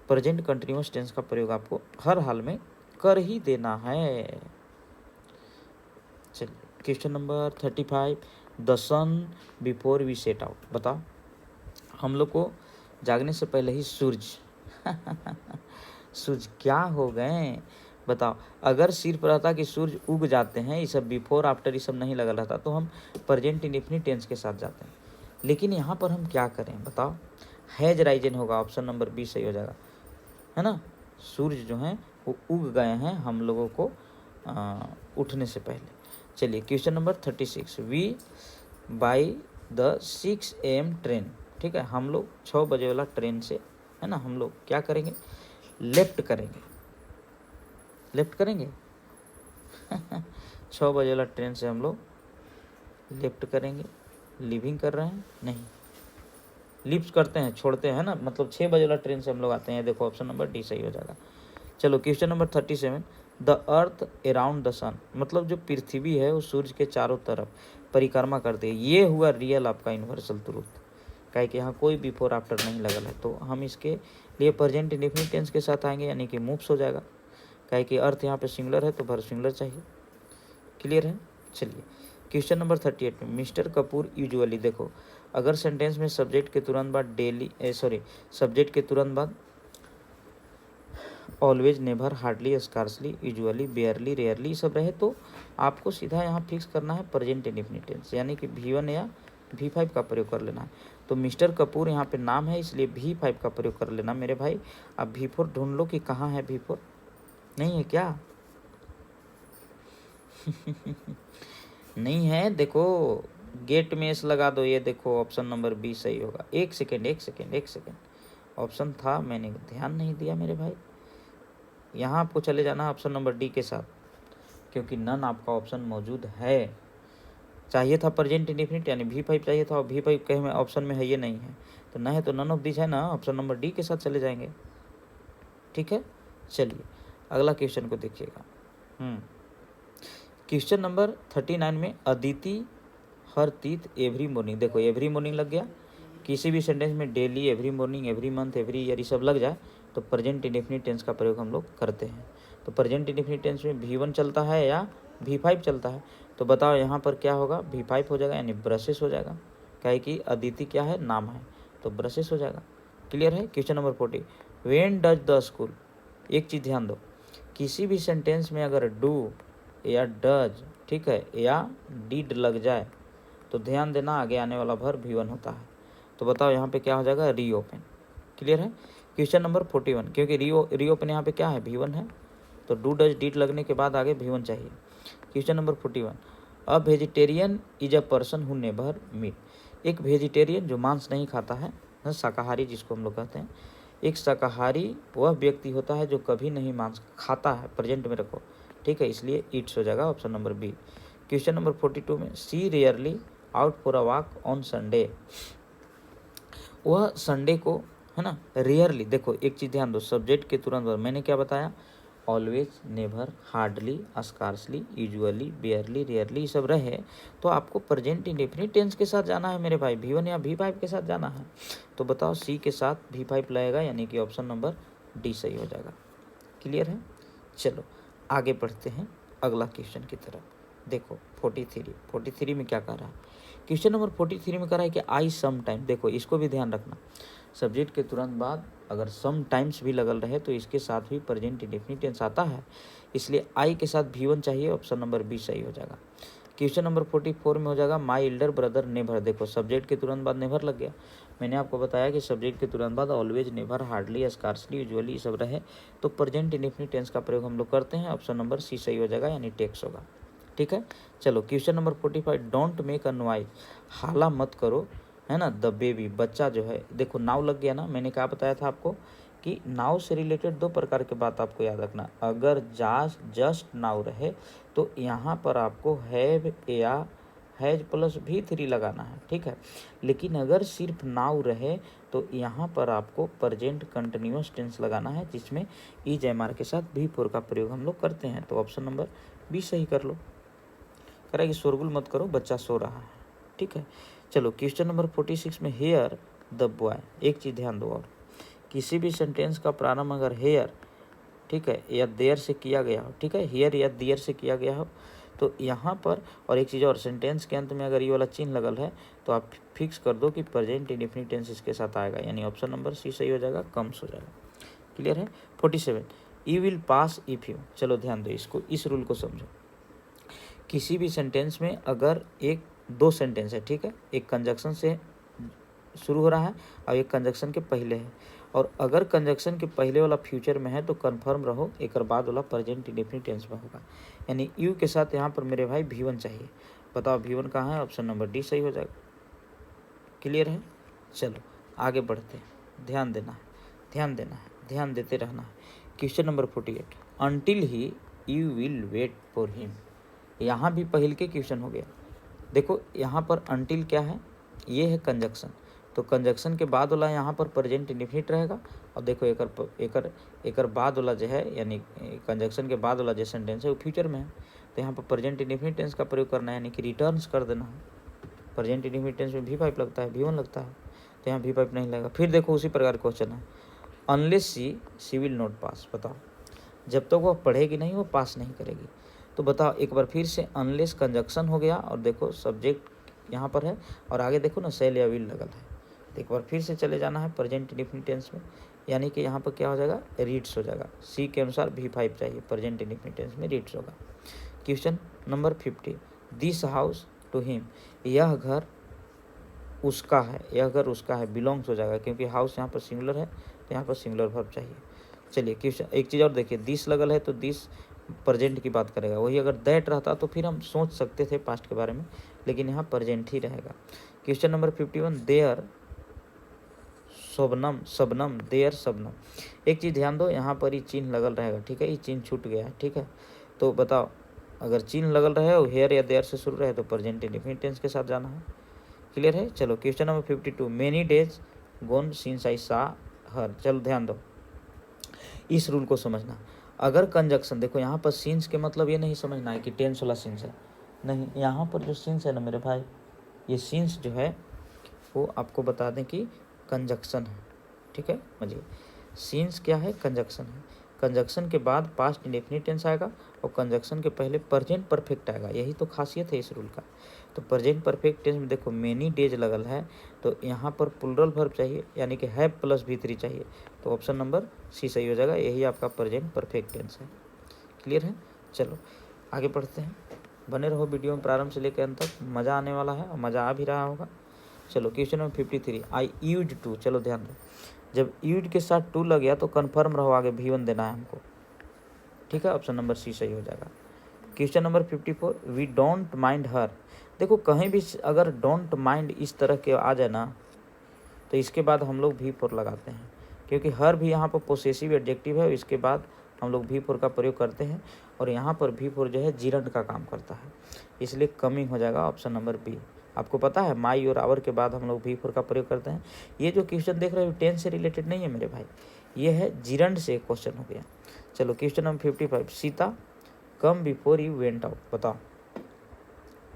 प्रेजेंट कंटिन्यूअस टेंस का प्रयोग आपको हर हाल में कर ही देना है। चलिए question number 35, the sun before we set out. बताओ हम लोग को जागने से पहले ही सूरज सूरज क्या हो गए, बताओ, अगर सिर्फ रहता कि सूरज उग जाते हैं, ये सब बिफोर आफ्टर ये सब नहीं लगा रहता, तो हम प्रेजेंट इंडेफिनिट टेंस के साथ जाते हैं। लेकिन यहाँ पर हम क्या करें बताओ, हैज राइजन होगा, ऑप्शन नंबर बी सही हो जाएगा, है ना। सूरज जो हैं वो उग गए हैं हम लोगों को उठने से पहले। चलिए question number 36, we by the 6 AM train, ठीक है, हम लोग 6 बजे वाला ट्रेन से, है ना, हम लोग क्या करेंगे, लेफ्ट करेंगे, लेफ्ट करेंगे 6 बजे वाला ट्रेन से हम लोग लेफ्ट करेंगे, लिविंग कर रहे हैं, नहीं लिफ्ट करते हैं, छोड़ते हैं ना, मतलब 6 बजे वाला ट्रेन से हम लोग आते हैं, देखो ऑप्शन नंबर डी सही हो जाएगा। चलो question number 37, the earth around the sun, मतलब जो पृथ्वी है वो सूर्य के चारों तरफ परिक्रमा करती है। ये हुआ रियल आपका यूनिवर्सल ट्रूथ, काहे कि यहाँ कोई बिफोर आफ्टर नहीं लगल है, तो हम इसके लिए प्रेजेंट इंडेफिनिट टेंस के साथ आएंगे, यानी कि मूव्स हो जाएगा, काहे कि अर्थ यहाँ पे सिंगुलर है तो भर सिंगुलर चाहिए। क्लियर है। चलिए क्वेश्चन नंबर 38 में, मिस्टर कपूर यूजुअली, देखो अगर सेंटेंस में सब्जेक्ट के तुरंत बाद सब्जेक्ट के तुरंत बाद always, never, hardly, scarcely, usually, बेयरली, rarely सब रहे, तो आपको सीधा यहाँ फिक्स करना है प्रेजेंट इंडेफिनिट टेंस, यानी कि V1 या V5 का प्रयोग कर लेना है। तो मिस्टर कपूर यहाँ पे नाम है, इसलिए V5 का प्रयोग कर लेना मेरे भाई। अब V4 ढूंढ लो कि कहाँ है V4, नहीं है क्या नहीं है, देखो गेट में एस लगा दो, ये देखो ऑप्शन नंबर बी सही होगा। एक सेकेंड, ऑप्शन था, मैंने ध्यान नहीं दिया मेरे भाई। यहाँ आपको चले जाना ऑप्शन नंबर डी के साथ, क्योंकि नन आपका ऑप्शन मौजूद है। चाहिए था प्रेजेंट इंडेफिनिट यानी V5 चाहिए था, और V5 कहीं में ऑप्शन में है, ये नहीं है, तो न है तो नन ऑफ दिस है ना, ऑप्शन नंबर डी के साथ चले जाएंगे। ठीक है, चलिए अगला क्वेश्चन को देखिएगा। क्वेश्चन नंबर 39 में, अदिति हर तीत एवरी मॉर्निंग, देखो एवरी मॉर्निंग लग गया, किसी भी सेंटेंस में daily, every morning, every month, every year ये सब लग जाए तो प्रेजेंट इंडेफिनिट टेंस का प्रयोग हम लोग करते हैं। तो प्रेजेंट इंडेफिनिट टेंस में V1 चलता है या V5 चलता है, तो बताओ यहाँ पर क्या होगा, V5 हो जाएगा, यानी ब्रशेस हो जाएगा, क्या कि अदिति क्या है, नाम है, तो ब्रशेस हो जाएगा। क्लियर है। Question number 40, when does the school, एक चीज़ ध्यान दो, किसी भी सेंटेंस में अगर डू या डज, ठीक है, या डिड लग जाए तो ध्यान देना आगे आने वाला भर V1 होता है। तो बताओ यहाँ पे क्या हो जाएगा, रीओपन। क्लियर है। क्वेश्चन नंबर 41, क्योंकि रीओपन यहाँ पे क्या है, V1 है, तो डू डज डिड लगने के बाद आगे V1 चाहिए। Question number 41, a vegetarian is a person who never meet, एक वेजिटेरियन जो मांस नहीं खाता है, शाकाहारी जिसको हम लोग कहते हैं, एक शाकाहारी वह व्यक्ति होता है जो कभी नहीं मांस खाता है, प्रेजेंट में रखो, ठीक है, इसलिए ईट्स हो जाएगा option number B. Question number 42 में, she rarely out for a walk on Sunday, वह संडे को, है ना, रेयरली, देखो एक चीज़ ध्यान दो, सब्जेक्ट के तुरंत बाद मैंने क्या बताया, always, never, hardly, scarcely, usually, बेयरली, rarely सब रहे, तो आपको प्रेजेंट इंडेफिनिट टेंस के साथ जाना है मेरे भाई, V1 या V5 के साथ जाना है। तो बताओ सी के साथ V5 लगेगा, यानी कि ऑप्शन नंबर डी सही हो जाएगा। क्लियर है। चलो आगे बढ़ते हैं अगला क्वेश्चन की तरफ। देखो 43 में क्या कह रहा है, क्वेश्चन नंबर 43 में कह रहा है कि आई सम टाइम, देखो इसको भी ध्यान रखना, सब्जेक्ट के तुरंत बाद अगर सम टाइम्स भी लगल रहे तो इसके साथ भी प्रेजेंट इंडेफिनिट टेंस आता है, इसलिए आई के साथ V1 चाहिए, ऑप्शन नंबर बी सही हो जाएगा। क्वेश्चन नंबर 44 में हो जाएगा, माई एल्डर ब्रदर नेवर, देखो सब्जेक्ट के तुरंत बाद नेवर लग गया, मैंने आपको बताया कि सब्जेक्ट के तुरंत बाद always, never, hardly, scarcely, usually सब रहे तो प्रेजेंट इंडेफिनिट टेंस का प्रयोग हम लोग करते हैं, ऑप्शन नंबर सी सही हो जाएगा, यानी टेक्स होगा। ठीक है। चलो question number 45, don't make a noise, हाला मत करो, है ना, द बेबी, बच्चा जो है, देखो नाउ लग गया ना, मैंने क्या बताया था आपको कि नाउ से रिलेटेड 2 प्रकार के बात आपको याद रखना, अगर जस्ट नाउ रहे तो यहाँ पर आपको हैव या हैज प्लस V3 लगाना है, ठीक है, लेकिन अगर सिर्फ नाउ रहे तो यहाँ पर आपको प्रेजेंट कंटिन्यूअस टेंस लगाना है, जिसमें EJMR के साथ V4 का प्रयोग हम लोग करते हैं, तो ऑप्शन नंबर बी सही कर लो। कह रहा है कि शोरगुल मत करो, बच्चा सो रहा है, ठीक है। चलो क्वेश्चन नंबर 46 में, हेयर द बॉय, एक चीज़ ध्यान दो, और किसी भी सेंटेंस का प्रारंभ अगर हेयर, ठीक है, या देयर से किया गया हो, ठीक है, हियर या देयर से किया गया हो, तो यहाँ पर, और एक चीज़ और, सेंटेंस के अंत में अगर ये वाला चिन्ह लगल है तो आप फिक्स कर दो कि प्रेजेंट इंडेफिनिट टेंस इसके साथ आएगा, यानी ऑप्शन नंबर सी सही हो जाएगा, कम्स हो जाएगा। क्लियर है। 47, you will pass if you. चलो ध्यान दो, इसको, इस रूल को समझो। किसी भी सेंटेंस में अगर दो सेंटेंस है, ठीक है, एक कंजक्शन से शुरू हो रहा है और एक कंजक्शन के पहले है, और अगर कंजक्शन के पहले वाला फ्यूचर में है तो कन्फर्म रहो एक बाद वाला प्रेजेंट इंडेफिनिट टेंस में होगा। यानी यू के साथ यहाँ पर मेरे भाई V1 चाहिए। बताओ V1 कहाँ है? ऑप्शन नंबर डी सही हो जाएगा। क्लियर है? चलो आगे बढ़ते हैं। ध्यान देना है, ध्यान देना है, ध्यान देते रहना है। Question number 48, until he you will wait for him. यहाँ भी पहल के क्वेश्चन हो गया। देखो यहाँ पर अनटिल क्या है? ये है कंजक्शन, तो कंजक्शन के बाद वाला यहाँ पर प्रेजेंट इंडेफिनिट रहेगा। और देखो एकर बाद वाला जो है, यानी कंजक्शन के बाद वाला जो सेंटेंस है वो फ्यूचर में है, तो यहाँ पर प्रेजेंट इंडेफिनिट टेंस का प्रयोग करना है, यानी कि रिटर्न्स कर देना है। प्रेजेंट इंडेफिनिट टेंस में V5 लगता है, V1 लगता है, तो यहाँ V5 नहीं लगेगा। फिर देखो उसी प्रकार क्वेश्चन है, unless she will not pass. बताओ जब तक वो पढ़ेगी नहीं वो पास नहीं करेगी। तो बताओ एक बार फिर से, अनलेस कंजक्शन हो गया और देखो सब्जेक्ट यहाँ पर है और आगे देखो ना सेल या विल लगल है। तो एक बार फिर से चले जाना है प्रेजेंट इंडेफिनिट टेंस में, यानी कि यहाँ पर क्या हो जाएगा? रीड्स हो जाएगा। सी के अनुसार V5 चाहिए, प्रेजेंट इंडेफिनिट टेंस में रीड्स होगा। Question number 50, this house to him. यह घर उसका है, यह घर उसका है, बिलोंग्स हो जाएगा, क्योंकि हाउस यहाँ पर सिंगुलर है तो यहाँ पर सिंगुलर वर्ब चाहिए। चलिए क्वेश्चन, एक चीज़ और देखिए, दिस लगल है तो दिस प्रेजेंट की बात करेगा। वही अगर दैट रहता तो फिर हम सोच सकते थे पास्ट के बारे में, लेकिन यहाँ प्रेजेंट ही रहेगा। Question number 51, there Shabnam, there Shabnam. एक चीज़ ध्यान दो, यहाँ पर ही चिन्ह लगल रहेगा, ठीक है, ये चिन्ह छूट गया है, ठीक है। तो बताओ अगर चिन्ह लगल रहे और हेयर या देयर से शुरू रहे तो प्रेजेंट इंडेफिनिट टेंस के साथ जाना है। क्लियर है? चलो question number 52, many days gone since I saw her. चलो ध्यान दो, इस रूल को समझना। अगर कंजक्शन, देखो यहाँ पर सिंस के मतलब ये नहीं समझना है कि टेंस वाला सिंस है, नहीं, यहाँ पर जो सिंस है ना मेरे भाई, ये सिंस जो है वो आपको बता दें कि कंजक्शन है, ठीक है। समझिए, सिंस क्या है? कंजक्शन है। कंजक्शन के बाद पास्ट इंडेफिनिट टेंस आएगा और कंजक्शन के पहले प्रेजेंट परफेक्ट आएगा, यही तो खासियत है इस रूल का। तो प्रेजेंट परफेक्ट टेंस में देखो मेनी डेज लगल है, तो यहाँ पर प्लूरल वर्ब चाहिए, यानी कि हैव प्लस V3 चाहिए, तो ऑप्शन नंबर सी सही हो जाएगा। यही आपका प्रेजेंट परफेक्ट टेंस है। क्लियर है? चलो आगे बढ़ते हैं, बने रहो वीडियो में प्रारंभ से लेकर अंत तक, मज़ा आने वाला है और मज़ा आ भी रहा होगा। चलो question number 53, I use to. चलो ध्यान दो, जब यूज के साथ टू लग गया तो कन्फर्म रहो आगे V1 देना है हमको, ठीक है, ऑप्शन नंबर सी सही हो जाएगा। Question number 54, we don't mind her. देखो कहीं भी अगर डोंट माइंड इस तरह के आ जाए ना, तो इसके बाद हम लोग V4 लगाते हैं, क्योंकि हर भी यहाँ पर पोसेसिव एडजेक्टिव है, इसके बाद हम लोग V4 का प्रयोग करते हैं, और यहाँ पर V4 जो है जिरंड का काम करता है, इसलिए कमी हो जाएगा ऑप्शन नंबर बी। आपको पता है माई और आवर के बाद हम लोग V4 का प्रयोग करते हैं। ये जो क्वेश्चन देख रहे हो टेंस से रिलेटेड नहीं है मेरे भाई, ये है जिरंड से क्वेश्चन हो गया। चलो question number 55, Sita come before you went out. बताओ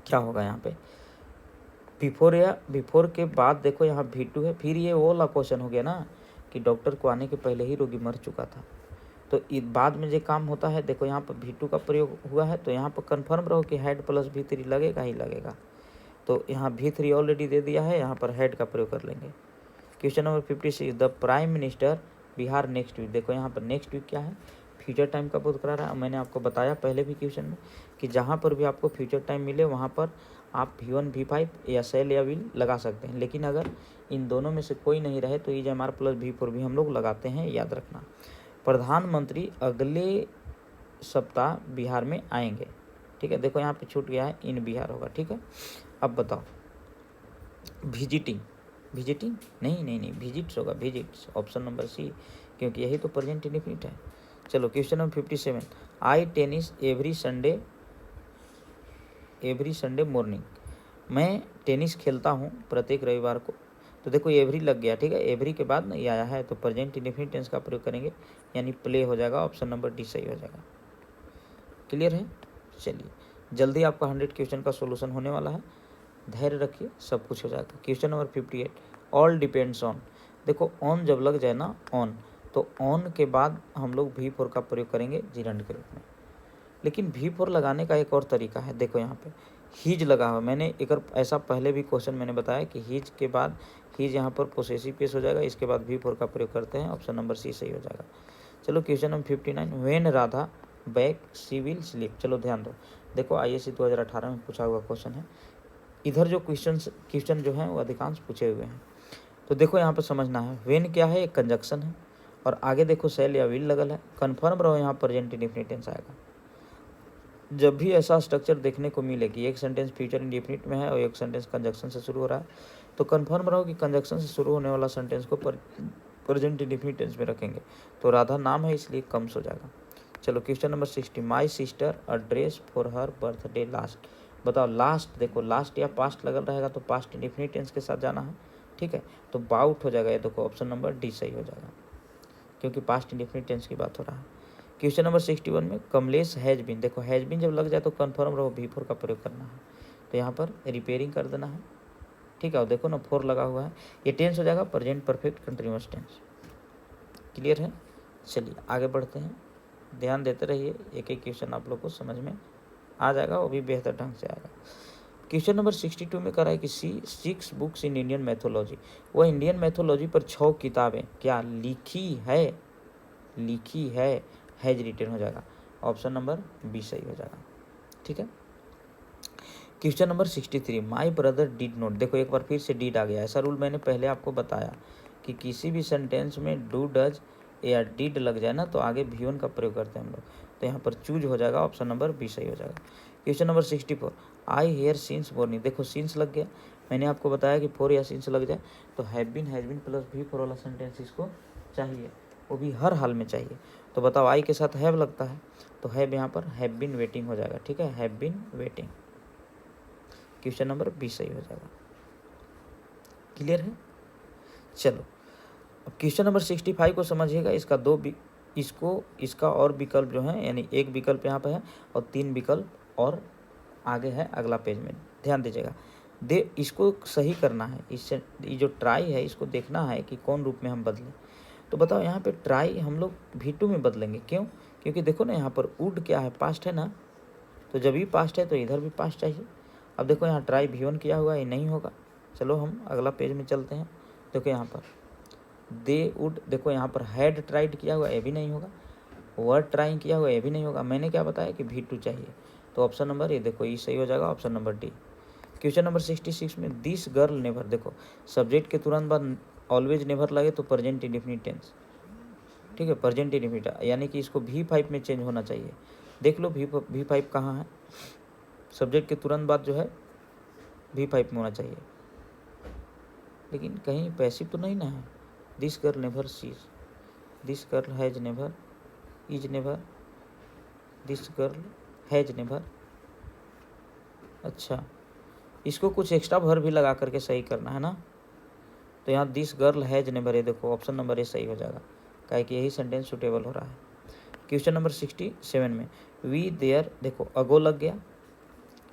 क्या होगा यहाँ पे? बिफोर या बिफोर के बाद देखो यहाँ V2 है, फिर ये वो वाला क्वेश्चन हो गया ना कि डॉक्टर को आने के पहले ही रोगी मर चुका था, तो बाद में जो काम होता है, देखो यहाँ पर V2 का प्रयोग हुआ है, तो यहाँ पर कन्फर्म रहो कि हेड प्लस V3 लगेगा ही लगेगा, तो यहाँ V3 ऑलरेडी दे दिया है, यहाँ पर हेड का प्रयोग कर लेंगे। Question number 56, the prime minister Bihar next week. देखो यहाँ पर नेक्स्ट वीक क्या है? फ्यूचर टाइम का बोध करा रहा है। मैंने आपको बताया पहले भी क्वेश्चन में कि जहाँ पर भी आपको फ्यूचर टाइम मिले वहाँ पर आप V1 V5 या सेल या विल लगा सकते हैं, लेकिन अगर इन दोनों में से कोई नहीं रहे तो EJMR प्लस V4 भी हम लोग लगाते हैं, याद रखना। प्रधानमंत्री अगले सप्ताह बिहार में आएंगे, ठीक है, देखो यहाँ पे छूट गया है, इन बिहार होगा, ठीक है। अब बताओ, विजिटिंग नहीं विजिट्स होगा, विजिट्स, ऑप्शन नंबर सी, क्योंकि यही तो प्रेजेंट इंडेफिनिट है। चलो क्वेश्चन नंबर 57, आई टेनिस एवरी संडे मॉर्निंग। मैं टेनिस खेलता हूँ प्रत्येक रविवार को। तो देखो एवरी लग गया, ठीक है, एवरी के बाद नहीं आया है तो प्रेजेंट इंडेफिनिट टेंस का प्रयोग करेंगे, यानी प्ले हो जाएगा, ऑप्शन नंबर डी सही हो जाएगा। क्लियर है? चलिए जल्दी आपका 100 क्वेश्चन का सोल्यूशन होने वाला है, धैर्य रखिए, सब कुछ हो जाएगा। Question number 58, all depends on. देखो ऑन जब लग जाए ना, ऑन, तो ऑन के बाद हम लोग V4 का प्रयोग करेंगे जिरंड के रूप में, लेकिन V4 लगाने का एक और तरीका है। देखो यहाँ पे हीज लगा हुआ, मैंने एक ऐसा पहले भी क्वेश्चन मैंने बताया कि हीज के बाद हीज यहाँ पर पोसेसिव केस हो जाएगा, इसके बाद V4 का प्रयोग करते हैं, ऑप्शन नंबर सी सही हो जाएगा। चलो question number 59, when Radha back she will sleep. चलो ध्यान दो, देखो IAC 2018 में पूछा हुआ क्वेश्चन है। इधर जो क्वेश्चन जो है वो अधिकांश पूछे हुए हैं। तो देखो यहाँ पर समझना है, व्हेन क्या है, एक कंजक्शन है और आगे देखो सेल या विल लगल है। कन्फर्म रहो, यहाँ प्रेजेंट इंडेफिनिट टेंस आएगा। जब भी ऐसा स्ट्रक्चर देखने को मिले कि एक सेंटेंस फ्यूचर इंडेफिनिट में है और एक सेंटेंस कंजक्शन से शुरू हो रहा है, तो कन्फर्म रहो कि कंजक्शन से शुरू होने वाला सेंटेंस को प्रेजेंट इंडेफिनिट टेंस में रखेंगे। तो राधा नाम है इसलिए कम्स हो जाएगा। चलो question number 60, my sister a dress for her birthday last. बताओ लास्ट, देखो लास्ट या पास्ट लगल रहेगा तो पास्ट इंडेफिनिट टेंस के साथ जाना है, ठीक है। तो बाउट हो जाएगा, ये देखो ऑप्शन नंबर डी सही हो जाएगा, क्योंकि पास्ट इंडेफिनिट टेंस की बात हो रहा है। क्वेश्चन नंबर 61 में कमलेश हैज बीन, देखो हैज बीन जब लग जाए तो कन्फर्म रहो V4 का प्रयोग करना है, तो यहाँ पर रिपेयरिंग कर देना है, ठीक है। और देखो ना 4 लगा हुआ है, ये टेंस हो जाएगा present perfect continuous tense. Clear है? चलिए आगे बढ़ते हैं, ध्यान देते रहिए, एक एक क्वेश्चन आप लोग को समझ में आ जाएगा, वो भी बेहतर ढंग से आएगा। क्वेश्चन नंबर 62 में करा है कि 6 बुक्स इन इंडियन मैथोलॉजी। वह इंडियन मैथोलॉजी पर 6 किताबें क्या लिखी है, हैज रिटन हो जाएगा, ऑप्शन नंबर बी सही हो जाएगा, ठीक है। Question number 63, my brother did not. देखो एक बार फिर से डिड आ गया। ऐसा रूल मैंने पहले आपको बताया कि किसी भी सेंटेंस में डू डज या डिड लग जाए ना तो आगे V1 का प्रयोग करते हैं हम लोग, तो यहाँ पर चूज हो जाएगा, ऑप्शन नंबर बी सही हो जाएगा। Question number 64, I here since morning. देखो सिंस लग गया, मैंने आपको बताया कि 4 या सिंस लग जाए तो have been, has been plus V4 वाला सेंटेंस इसको चाहिए, वो भी हर हाल में चाहिए। तो बताओ आई के साथ हैव लगता है, तो हैव यहाँ पर हैव बीन वेटिंग हो जाएगा, ठीक है, have been waiting. Question number B सही हो जाएगा। क्लियर है? चलो अब क्वेश्चन नंबर 65 को समझिएगा। इसका और विकल्प जो है, यानी एक विकल्प यहाँ पे है और 3 विकल्प और आगे है अगला पेज में, ध्यान दीजिएगा। इसको सही करना है, इससे ये जो ट्राई है इसको देखना है कि कौन रूप में हम बदलें। तो बताओ यहाँ पे ट्राई हम लोग V2 में बदलेंगे, क्यों? क्योंकि देखो ना यहाँ पर वुड क्या है, पास्ट है ना, तो जब भी पास्ट है तो इधर भी पास्ट चाहिए। अब देखो यहाँ ट्राई V1 किया हुआ है, ये नहीं होगा। चलो हम अगला पेज में चलते हैं। देखो यहाँ पर दे वुड, देखो यहाँ पर हैड ट्राइड किया हुआ, ये भी नहीं होगा। वर्ड ट्राइंग किया हुआ, ये भी नहीं होगा। मैंने क्या बताया कि V2 चाहिए, तो ऑप्शन नंबर ये देखो, ये सही हो जाएगा, option number D. Question number 66 में दिस गर्ल नेवर, देखो सब्जेक्ट के तुरंत बाद ऑलवेज नेवर लगे तो प्रेजेंट इंडेफिनिट टेंस, ठीक है, प्रेजेंट इंडेफिनिट, यानी कि इसको V5 में चेंज होना चाहिए। देख लो V5 कहाँ है, सब्जेक्ट के तुरंत बाद जो है V5 में होना चाहिए, लेकिन कहीं पैसिव तो नहीं ना है। This girl never sees, this girl has never, is never, this girl has never. अच्छा, इसको कुछ एक्स्ट्रा वर्ब भी लगा करके सही करना है ना, तो यहाँ दिस गर्ल हैज नेवर, ये देखो ऑप्शन नंबर ए सही हो जाएगा, काहे कि यही सेंटेंस सुटेबल हो रहा है। क्वेश्चन नंबर 67 में वी देयर, देखो अगो लग गया,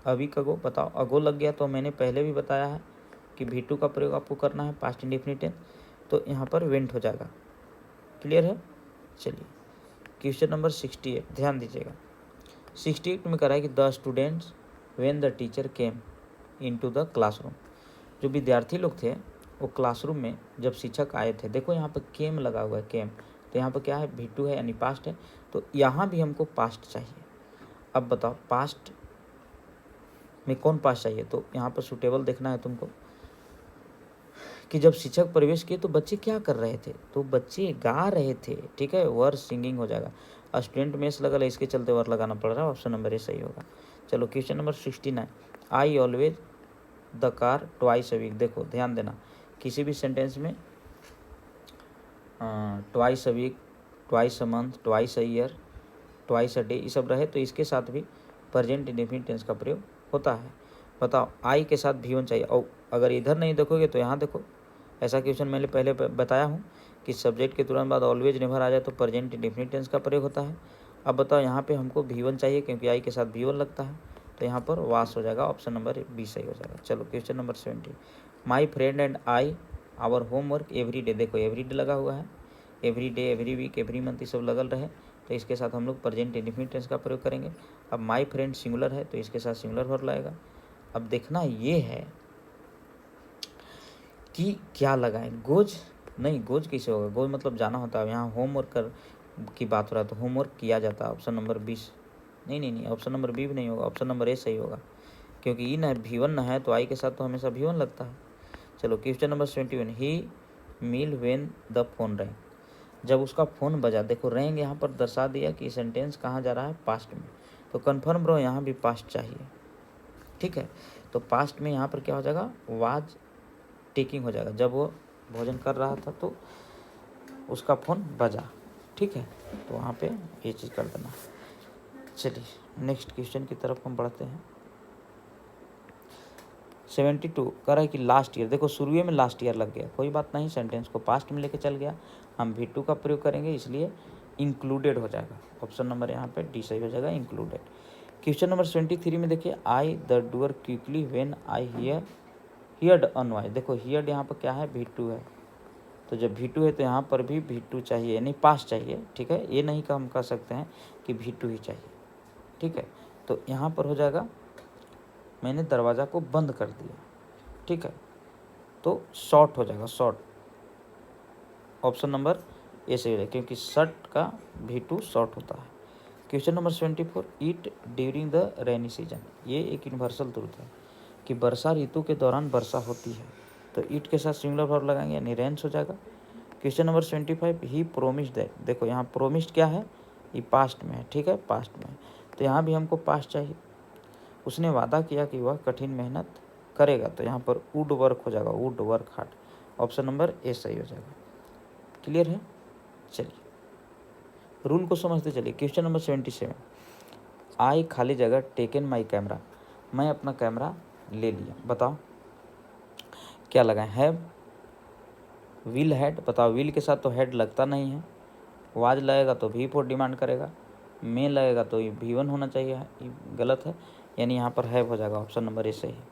अभी कगो, बताओ अगो लग गया तो मैंने पहले भी बताया है कि V2 का प्रयोग आपको करना है, पास्ट इंडेफिनिट टेंस, तो यहाँ पर वेंट हो जाएगा। क्लियर है? चलिए क्वेश्चन नंबर 68, ध्यान दीजिएगा। 68 में करा है कि the students when the teacher came into the classroom. जो विद्यार्थी लोग थे वो क्लासरूम में जब शिक्षक आए थे, देखो यहाँ पर केम लगा हुआ है, केम, तो यहाँ पर क्या है, V2 है यानी पास्ट है, तो यहाँ भी हमको पास्ट चाहिए। अब बताओ पास्ट में कौन पास्ट चाहिए, तो यहाँ पर सुटेबल देखना है तुमको कि जब शिक्षक प्रवेश किए तो बच्चे क्या कर रहे थे, तो बच्चे गा रहे थे, ठीक है, वर सिंगिंग हो जाएगा। स्टूडेंट मेस लगल है, इसके चलते वर लगाना पड़ रहा है, ऑप्शन नंबर ए सही होगा। चलो question number 69, I always the car twice a week. देखो ध्यान देना, किसी भी सेंटेंस में twice a week, twice a month, twice a year, twice a day, ये सब रहे तो इसके साथ भी प्रेजेंट इंडेफिनिट टेंस का प्रयोग होता है। बताओ आई के साथ V1 चाहिए, और अगर इधर नहीं देखोगे तो यहाँ देखो, ऐसा क्वेश्चन मैंने पहले बताया हूँ कि सब्जेक्ट के तुरंत बाद ऑलवेज नेवर आ जाए तो प्रेजेंट इंडेफिनिट टेंस का प्रयोग होता है। अब बताओ यहाँ पे हमको V1 चाहिए क्योंकि आई के साथ V1 लगता है, तो यहाँ पर वास हो जाएगा, ऑप्शन नंबर बी सही हो जाएगा। चलो question number 70, my friend and I our homework every day. देखो एवरी डे लगा हुआ है, every day, every week, every month, ये सब लगल रहे तो इसके साथ हम लोग प्रेजेंट इंडेफिनिट टेंस का प्रयोग करेंगे। अब माई फ्रेंड सिंगुलर है तो इसके साथ सिंगुलर वर्ब लगेगा। अब देखना ये है कि क्या लगाएं, गोज नहीं, गोज कैसे होगा, गोज मतलब जाना होता है, यहाँ होमवर्क कर की बात हो रहा है तो होमवर्क किया जाता है। ऑप्शन नंबर 20 नहीं, ऑप्शन नंबर बी भी नहीं होगा, ऑप्शन नंबर ए सही होगा, क्योंकि ई न V1 न है तो आई के साथ तो हमेशा V1 लगता है। चलो question number 21, he meal when the phone rang, जब उसका फ़ोन बजा। देखो रैंग यहाँ पर दर्शा दिया कि सेंटेंस कहाँ जा रहा है, पास्ट में, तो कन्फर्म ब्रो यहाँ भी पास्ट चाहिए। ठीक है, तो पास्ट में यहाँ पर क्या हो जाएगा, वाज टेकिंग हो जाएगा, जब वो भोजन कर रहा था तो उसका फ़ोन बजा। ठीक है, तो वहाँ पे ये चीज़ कर देना। चलिए नेक्स्ट क्वेश्चन की तरफ हम बढ़ते हैं। 72 कह रहा है कि लास्ट ईयर, देखो शुरू में लास्ट ईयर लग गया, कोई बात नहीं, सेंटेंस को पास्ट में लेके चल गया, हम V2 का प्रयोग करेंगे, इसलिए इंक्लूडेड हो जाएगा। ऑप्शन नंबर यहाँ पे डी सही हो जाएगा, इंक्लूडेड। क्वेश्चन नंबर 23 में देखिए, I the door quickly when I heard on why. देखो हियर्ड यहाँ पर क्या है, V2 है, तो जब V2 है तो यहाँ पर भी V2 चाहिए, यानी पास्ट चाहिए। ठीक है, ये नहीं हम कह सकते हैं कि V2 ही चाहिए। ठीक है, तो यहाँ पर हो जाएगा, मैंने दरवाज़ा को बंद कर दिया। ठीक है, तो शॉर्ट हो जाएगा, शॉर्ट। ऑप्शन नंबर ए सही हो जाएगा, क्योंकि शर्ट का V2 शॉर्ट होता है। Question number 74, eat during the rainy season, ये एक यूनिवर्सल ट्रूथ है कि वर्षा ऋतु के दौरान वर्षा होती है, तो ईट के साथ सिंगुलर वर्ब लगाएंगे, यानी रेंस हो जाएगा। Question number 25, he promised that, देखो यहाँ प्रोमिस्ड क्या है, ये पास्ट में है। ठीक है, पास्ट में, तो यहाँ भी हमको पास्ट चाहिए। उसने वादा किया कि वह कठिन मेहनत करेगा, तो यहाँ पर वुड वर्क हो जाएगा, would work hard. Option number A सही हो जाएगा। क्लियर है, चलिए रूल को समझते चलिए। क्वेश्चन नंबर 77, आई खाली जगह टेकन माई कैमरा, मैं अपना कैमरा ले लिया, बताओ क्या लगाएं, हैव, विल, हैड, बताओ विल के साथ तो हैड लगता नहीं है, वाज लगेगा तो V4 डिमांड करेगा, में लगेगा तो V1 होना चाहिए, ये गलत है, यानी यहाँ पर हैव हो जाएगा। ऑप्शन नंबर ए सही है।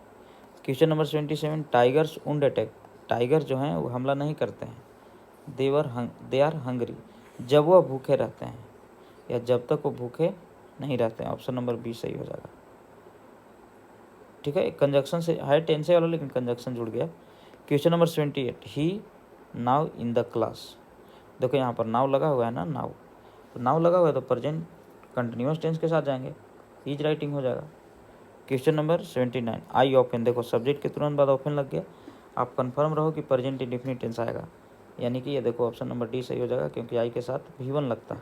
Question number 27, tigers wound attack, tiger जो हैं वो हमला नहीं करते हैं, दे आर हंगरी, जब वह भूखे रहते हैं या जब तक वो भूखे नहीं रहते हैं। ऑप्शन नंबर बी सही हो जाएगा। ठीक है, कंजक्शन से है, टेंस वाला लेकिन कंजक्शन जुड़ गया। Question number 28, he now in the class, देखो यहाँ पर नाउ लगा हुआ है ना, नाउ, तो नाउ लगा हुआ है तो प्रेजेंट कंटिन्यूअस टेंस के साथ जाएंगे, इज राइटिंग हो जाएगा। क्वेश्चन नंबर 79, आई ओपन, देखो सब्जेक्ट के तुरंत बाद ओपन लग गया, आप कंफर्म रहो कि प्रेजेंट इंडेफिनिट टेंस आएगा, यानी कि ये देखो ऑप्शन नंबर डी सही हो जाएगा, क्योंकि आई के साथ V1 लगता है।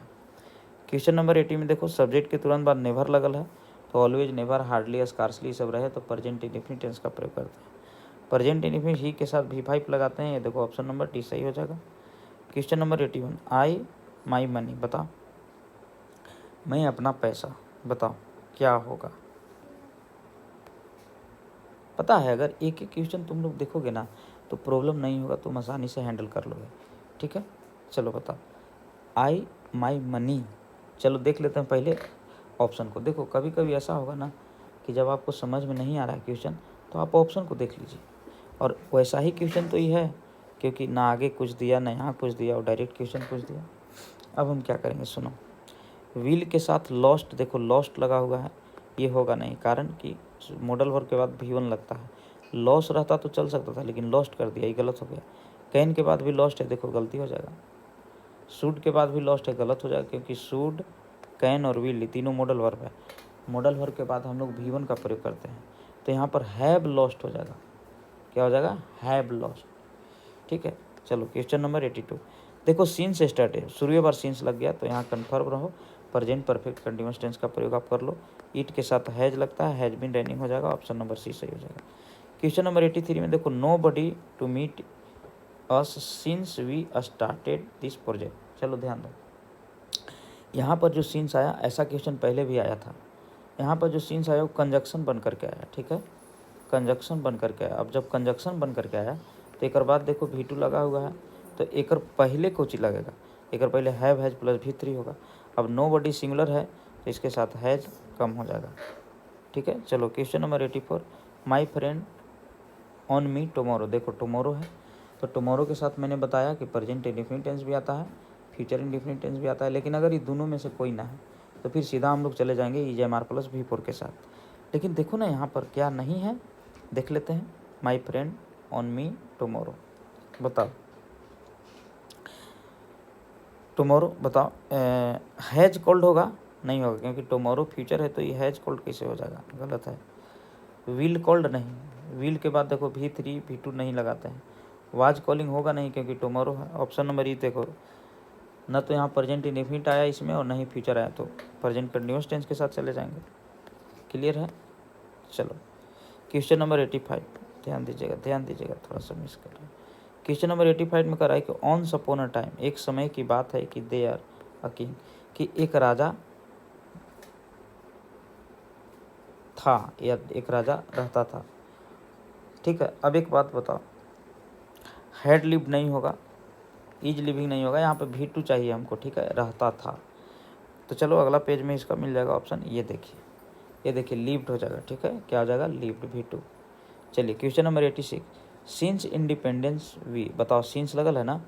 क्वेश्चन नंबर 80 में देखो सब्जेक्ट के तुरंत बाद नेवर लगल है, तो ऑलवेज, नेवर, हार्डली, स्कार्सली सब रहे तो प्रेजेंट इंडेफिनिट टेंस का प्रयोग करते हैं। प्रेजेंट इंडेफिनिट ही के साथ V5 लगाते हैं, ये देखो ऑप्शन नंबर डी सही हो जाएगा। Question number 81, I my money, बताओ मैं अपना पैसा, बताओ क्या होगा। पता है अगर एक एक क्वेश्चन तुम लोग देखोगे ना तो प्रॉब्लम नहीं होगा, तुम आसानी से हैंडल कर लोगे। ठीक है, चलो बताओ, आई माई मनी, चलो देख लेते हैं पहले ऑप्शन को। देखो कभी कभी ऐसा होगा ना कि जब आपको समझ में नहीं आ रहा है क्वेश्चन, तो आप ऑप्शन को देख लीजिए, और वैसा ही क्वेश्चन तो ये है, क्योंकि ना आगे कुछ दिया ना यहाँ कुछ दिया और डायरेक्ट क्वेश्चन कुछ दिया। अब हम क्या करेंगे, सुनो, विल के साथ लॉस्ट, देखो लॉस्ट लगा हुआ है, ये होगा नहीं, कारण कि मॉडल वर्ब के बाद V1 लगता है, लॉस रहता तो चल सकता था, लेकिन लॉस्ट कर दिया, ये गलत हो गया। कैन के बाद भी लॉस्ट है, देखो गलती हो जाएगा। शूड के बाद भी लॉस्ट है, गलत हो जाएगा, क्योंकि शूड, कैन और विल तीनों मॉडल वर्ब है, मॉडल वर्ब के बाद हम लोग V1 का प्रयोग करते हैं, तो यहाँ पर हैव लॉस्ट हो जाएगा, क्या हो जाएगा, हैव लॉस्ट। ठीक है, चलो क्वेश्चन नंबर 82, देखो सीन से स्टार्ट है, शुरू बार सीन्स लग गया, तो यहाँ कन्फर्म रहो, प्रेजेंट परफेक्ट कंटिन्यूअस टेंस का प्रयोग आप कर लो, ईट के साथ हैज लगता है, हैज बीन रनिंग हो जाएगा, ऑप्शन नंबर सी सही हो जाएगा। क्वेश्चन नंबर 83 में देखो, nobody to meet us since we started this project, चलो ध्यान दो, यहाँ पर जो सीन्स आया, ऐसा क्वेश्चन पहले भी आया था, यहाँ पर जो सीन्स आया वो कंजक्शन बन करके आया। ठीक है, कंजक्शन बन करके आया। अब जब कंजक्शन बन करके आया तो एक बाद देखो V2 लगा हुआ है, तो एक पहले कोची लगेगा, एक पहले हैव, हैज प्लस V3 होगा। अब नो बडी सिंगुलर है तो इसके साथ हैज कम हो जाएगा। ठीक है, चलो question number 84, my friend on me tomorrow, देखो टुमारो है, तो टुमारो के साथ मैंने बताया कि प्रेजेंट इंडेफिनिट टेंस भी आता है, फ्यूचर इंडेफिनिट टेंस भी आता है, लेकिन अगर ये दोनों में से कोई ना है तो फिर सीधा हम लोग चले जाएंगे EJMR प्लस V4 के साथ। लेकिन देखो ना यहाँ पर क्या नहीं है, देख लेते हैं, my friend on me tomorrow, बताओ टुमारो बताओ, हैज कॉल्ड होगा? नहीं होगा, क्योंकि टुमारो फ्यूचर है तो ये हैज कॉल्ड कैसे हो जाएगा, गलत है। विल कॉल्ड नहीं, विल के बाद देखो V3 V2 नहीं लगाते हैं। वाज कॉलिंग होगा नहीं, क्योंकि टुमारो है। ऑप्शन नंबर ई देखो, न तो यहाँ प्रेजेंट इंडेफिनिट आया इसमें और न ही फ्यूचर आया, तो प्रेजेंट कंटिन्यूअस टेंस के साथ चले जाएंगे। क्लियर है? चलो क्वेश्चन नंबर 85, ध्यान दीजिएगा, थोड़ा सा मिस कर रहे हैं। क्वेश्चन नंबर 85 में करा है कि ऑन्स अपॉन अ टाइम, एक समय की बात है कि दे आर अ किंग, कि एक राजा था या एक राजा रहता था। ठीक है, अब एक बात बताओ, हैड लिव्ड नहीं होगा, इज लिविंग नहीं होगा, यहाँ पे V2 चाहिए हमको। ठीक है, रहता था। तो चलो अगला पेज में इसका मिल जाएगा ऑप्शन, ये देखिए लिव्ड हो जाएगा। ठीक है, क्या हो जाएगा? Lived, V2। चलिए question number 86, since independence we, बताओ सिंस लगल है ना,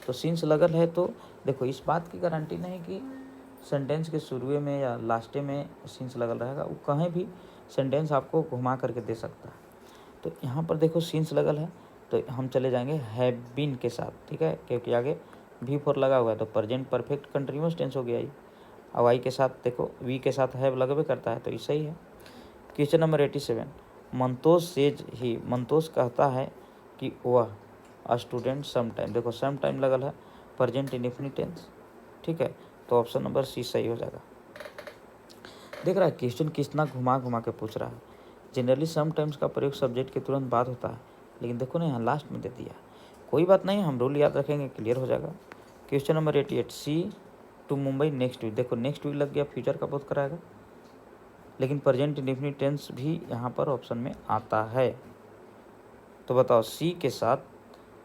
तो सिंस लगल है तो देखो इस बात की गारंटी नहीं कि सेंटेंस के शुरू में या लास्ट में सिंस लगल रहेगा, वो कहीं भी सेंटेंस आपको घुमा करके दे सकता है। तो यहाँ पर देखो सिंस लगल है तो हम चले जाएंगे हैव बीन के साथ। ठीक है, क्योंकि आगे V4 लगा हुआ है तो प्रेजेंट परफेक्ट कंटिन्यूअस टेंस हो गया ही। अब आई के साथ देखो वी के साथ हैव लगबे करता है तो ये सही है। Question number 87, Mantosh says he, Mantosh कहता है कि वह स्टूडेंट सम टाइम, देखो सम टाइम लगल है, प्रेजेंट इंडेफिनिट टेंस। ठीक है, तो ऑप्शन नंबर सी सही हो जाएगा। देख रहा है क्वेश्चन कितना घुमा घुमा के पूछ रहा है। जनरली सम टाइम्स का प्रयोग सब्जेक्ट के तुरंत बाद होता है, लेकिन देखो ना यहाँ लास्ट में दे दिया। कोई बात नहीं, हम रूल याद रखेंगे, क्लियर हो जाएगा। Question number 88, see to Mumbai next week, देखो नेक्स्ट वीक लग गया, फ्यूचर का बोध कराएगा, लेकिन प्रेजेंट इंडेफिनिट टेंस भी यहाँ पर ऑप्शन में आता है। तो बताओ सी के साथ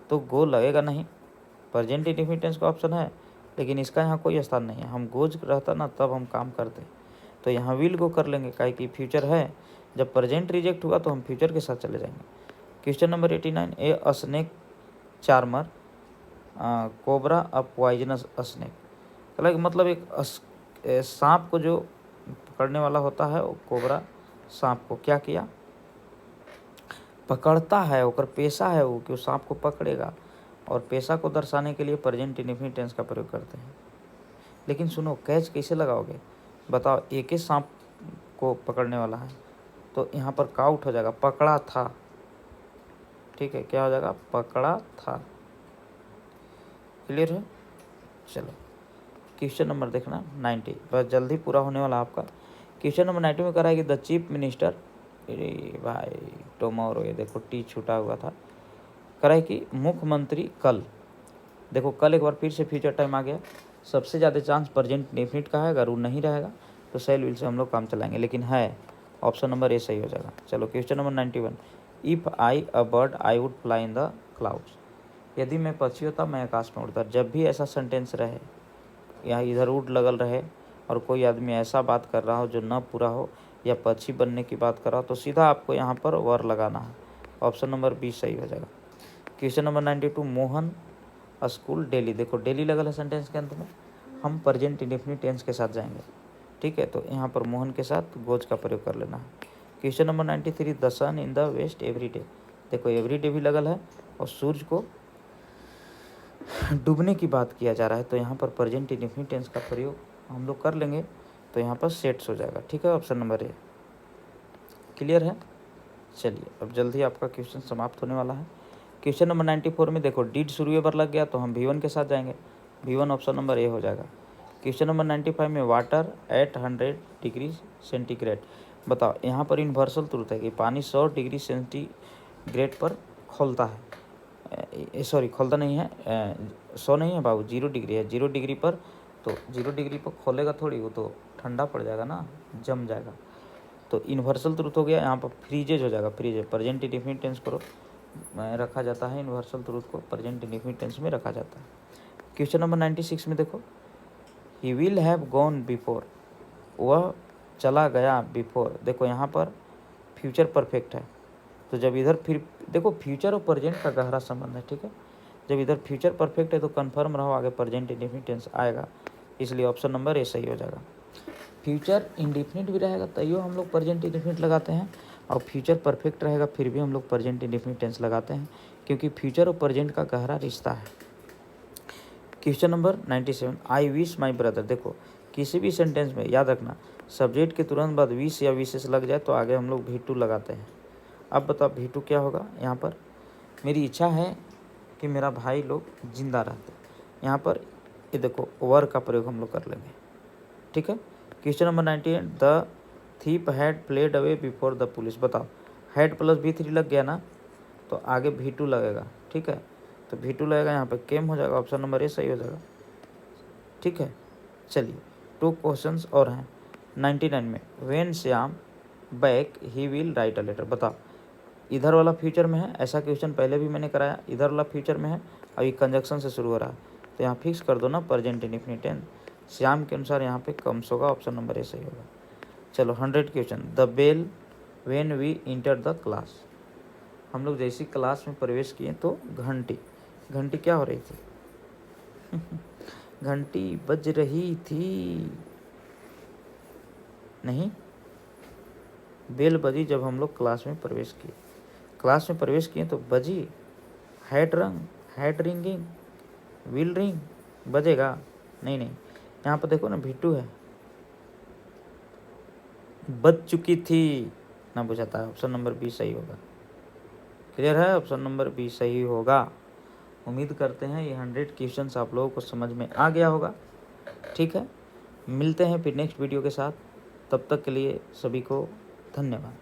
तो गो लगेगा नहीं, प्रेजेंट इंडेफिनिट टेंस का ऑप्शन है, लेकिन इसका यहाँ कोई स्थान नहीं है। हम गोज रहता ना तब हम काम करते, तो यहाँ विल गो कर लेंगे, काहे कि फ्यूचर है। जब प्रेजेंट रिजेक्ट हुआ तो हम फ्यूचर के साथ चले जाएंगे। Question number 89, a snake charmer cobra a poisonous snake, मतलब एक सांप को जो पकड़ने वाला होता है, वो कोबरा सांप को क्या किया, पकड़ता है, ओकर पेशा है वो कि वो सांप को पकड़ेगा, और पेशा को दर्शाने के लिए प्रेजेंट इंडेफिनिट टेंस का प्रयोग करते हैं। लेकिन सुनो कैच कैसे लगाओगे, बताओ एक ही सांप को पकड़ने वाला है, तो यहाँ पर काउट हो जाएगा, पकड़ा था। ठीक है, क्या हो जाएगा? पकड़ा था। क्लियर है? चलो क्वेश्चन नंबर देखना 90, बस जल्दी पूरा होने वाला आपका। क्वेश्चन नंबर 90 में करा है कि द चीफ मिनिस्टर, अरे भाई टुमारो, ये देखो टी छूटा हुआ था, करा है कि मुख्यमंत्री कल, देखो कल एक बार फिर से फ्यूचर टाइम आ गया, सबसे ज़्यादा चांस प्रेजेंट डेफिनिट का है, अगर वो नहीं रहेगा तो सेल विल से हम लोग काम चलाएंगे, लेकिन है ऑप्शन नंबर ए सही हो जाएगा। चलो question number 91, if I a bird I would fly in the clouds, यदि मैं पक्षी होता मैं आकाश में उड़ता। जब भी ऐसा सेंटेंस रहे या इधर उड़ लगल रहे और कोई आदमी ऐसा बात कर रहा हो जो न पूरा हो या पक्षी बनने की बात कर रहा हो, तो सीधा आपको यहाँ पर वर लगाना है, ऑप्शन नंबर बी सही हो जाएगा। Question number 92, Mohan school daily, देखो डेली लगल है सेंटेंस के अंत में, हम प्रेजेंट इंडेफिनिट टेंस के साथ जाएंगे। ठीक है, तो यहाँ पर मोहन के साथ गोज का प्रयोग कर लेना है। Question number 93, the sun in the west every day, देखो एवरी डे भी लगल है और सूरज को डूबने की बात किया जा रहा है, तो यहाँ पर प्रेजेंट इंडेफिनिट टेंस का प्रयोग हम लोग कर लेंगे, तो यहाँ पर सेट्स हो जाएगा। ठीक है, ऑप्शन नंबर ए। क्लियर है? चलिए अब जल्दी आपका क्वेश्चन समाप्त होने वाला है। क्वेश्चन नंबर 94 में देखो डिड शुरू पर लग गया तो हम V1 के साथ जाएंगे, V1 ऑप्शन नंबर ए हो जाएगा। क्वेश्चन नंबर 95 में वाटर एट 100 डिग्री सेंटीग्रेड, बताओ यहाँ पर यूनिवर्सल ट्रूथ है कि पानी 100 डिग्री सेंटीग्रेड पर खोलता है, सॉरी खोलता नहीं है, 100 नहीं है बाबू, 0 डिग्री है, 0 डिग्री पर, तो 0 डिग्री पर खोलेगा थोड़ी, वो तो ठंडा पड़ जाएगा ना, जम जाएगा, तो यूनिवर्सल ट्रूथ हो गया। यहाँ पर फ्रीजेज हो जाएगा, फ्रीज प्रेजेंट इंडेफिनिट टेंस को रखा जाता है, यूनिवर्सल ट्रूथ को प्रेजेंट इंडेफिनिट टेंस में रखा जाता है। क्वेश्चन नंबर 96 में देखो, he will have gone before, वह चला गया बिफोर, देखो यहाँ पर फ्यूचर परफेक्ट है, तो जब इधर फिर देखो फ्यूचर और प्रेजेंट का गहरा संबंध है। ठीक है, जब इधर फ्यूचर परफेक्ट है तो कन्फर्म रहो आगे प्रेजेंट इंडेफिनिट टेंस आएगा, इसलिए ऑप्शन नंबर ए सही हो जाएगा। फ्यूचर इंडेफिनिट भी रहेगा तैयो हम लोग प्रेजेंट इंडेफिनिट लगाते हैं, और फ्यूचर परफेक्ट रहेगा फिर भी हम लोग प्रेजेंट इंडेफिनिट टेंस लगाते हैं, क्योंकि फ्यूचर और प्रेजेंट का गहरा रिश्ता है। Question number 97, I wish my brother. देखो किसी भी सेंटेंस में याद रखना सब्जेक्ट के तुरंत बाद विश या विशेष लग जाए तो आगे हम लोग V2 लगाते हैं। अब बताओ V2 क्या होगा। यहाँ पर मेरी इच्छा है कि मेरा भाई लोग जिंदा रहते, यहाँ पर ये देखो वर का प्रयोग हम लोग कर लेंगे। ठीक है। Question number 98, the thief had played away before the police. बताओ हैड प्लस V3 लग गया ना, तो आगे V2 लगेगा। ठीक है, तो V2 लगेगा, यहाँ पे केम हो जाएगा, ऑप्शन नंबर ए सही हो जाएगा। ठीक है, चलिए 2 क्वेश्चंस और हैं 99 में। When Shyam back he will write a letter. बताओ इधर वाला फ्यूचर में है, ऐसा क्वेश्चन पहले भी मैंने कराया, इधर वाला फ्यूचर में है, अभी कंजक्शन से शुरू हो रहा है, तो यहाँ फिक्स कर दो ना प्रेजेंट इंडेफिनिट टेंस। श्याम के अनुसार यहाँ पे कम्स होगा, ऑप्शन नंबर ए सही होगा। चलो 100 question, the bell when we enter the class. हम लोग जैसी क्लास में प्रवेश किए तो घंटी, घंटी क्या हो रही थी घंटी बज रही थी, नहीं बेल बजी जब हम लोग क्लास में प्रवेश किए। क्लास में प्रवेश किए तो बजी, हैड रंग, हैड रिंगिंग, विल रिंग बजेगा, नहीं नहीं। यहाँ पर देखो ना V2 है, बज चुकी थी ना बुझाता है, ऑप्शन नंबर बी सही होगा। क्लियर है, ऑप्शन नंबर बी सही होगा। उम्मीद करते हैं ये 100 क्वेश्चंस आप लोगों को समझ में आ गया होगा। ठीक है, मिलते हैं फिर नेक्स्ट वीडियो के साथ, तब तक के लिए सभी को धन्यवाद।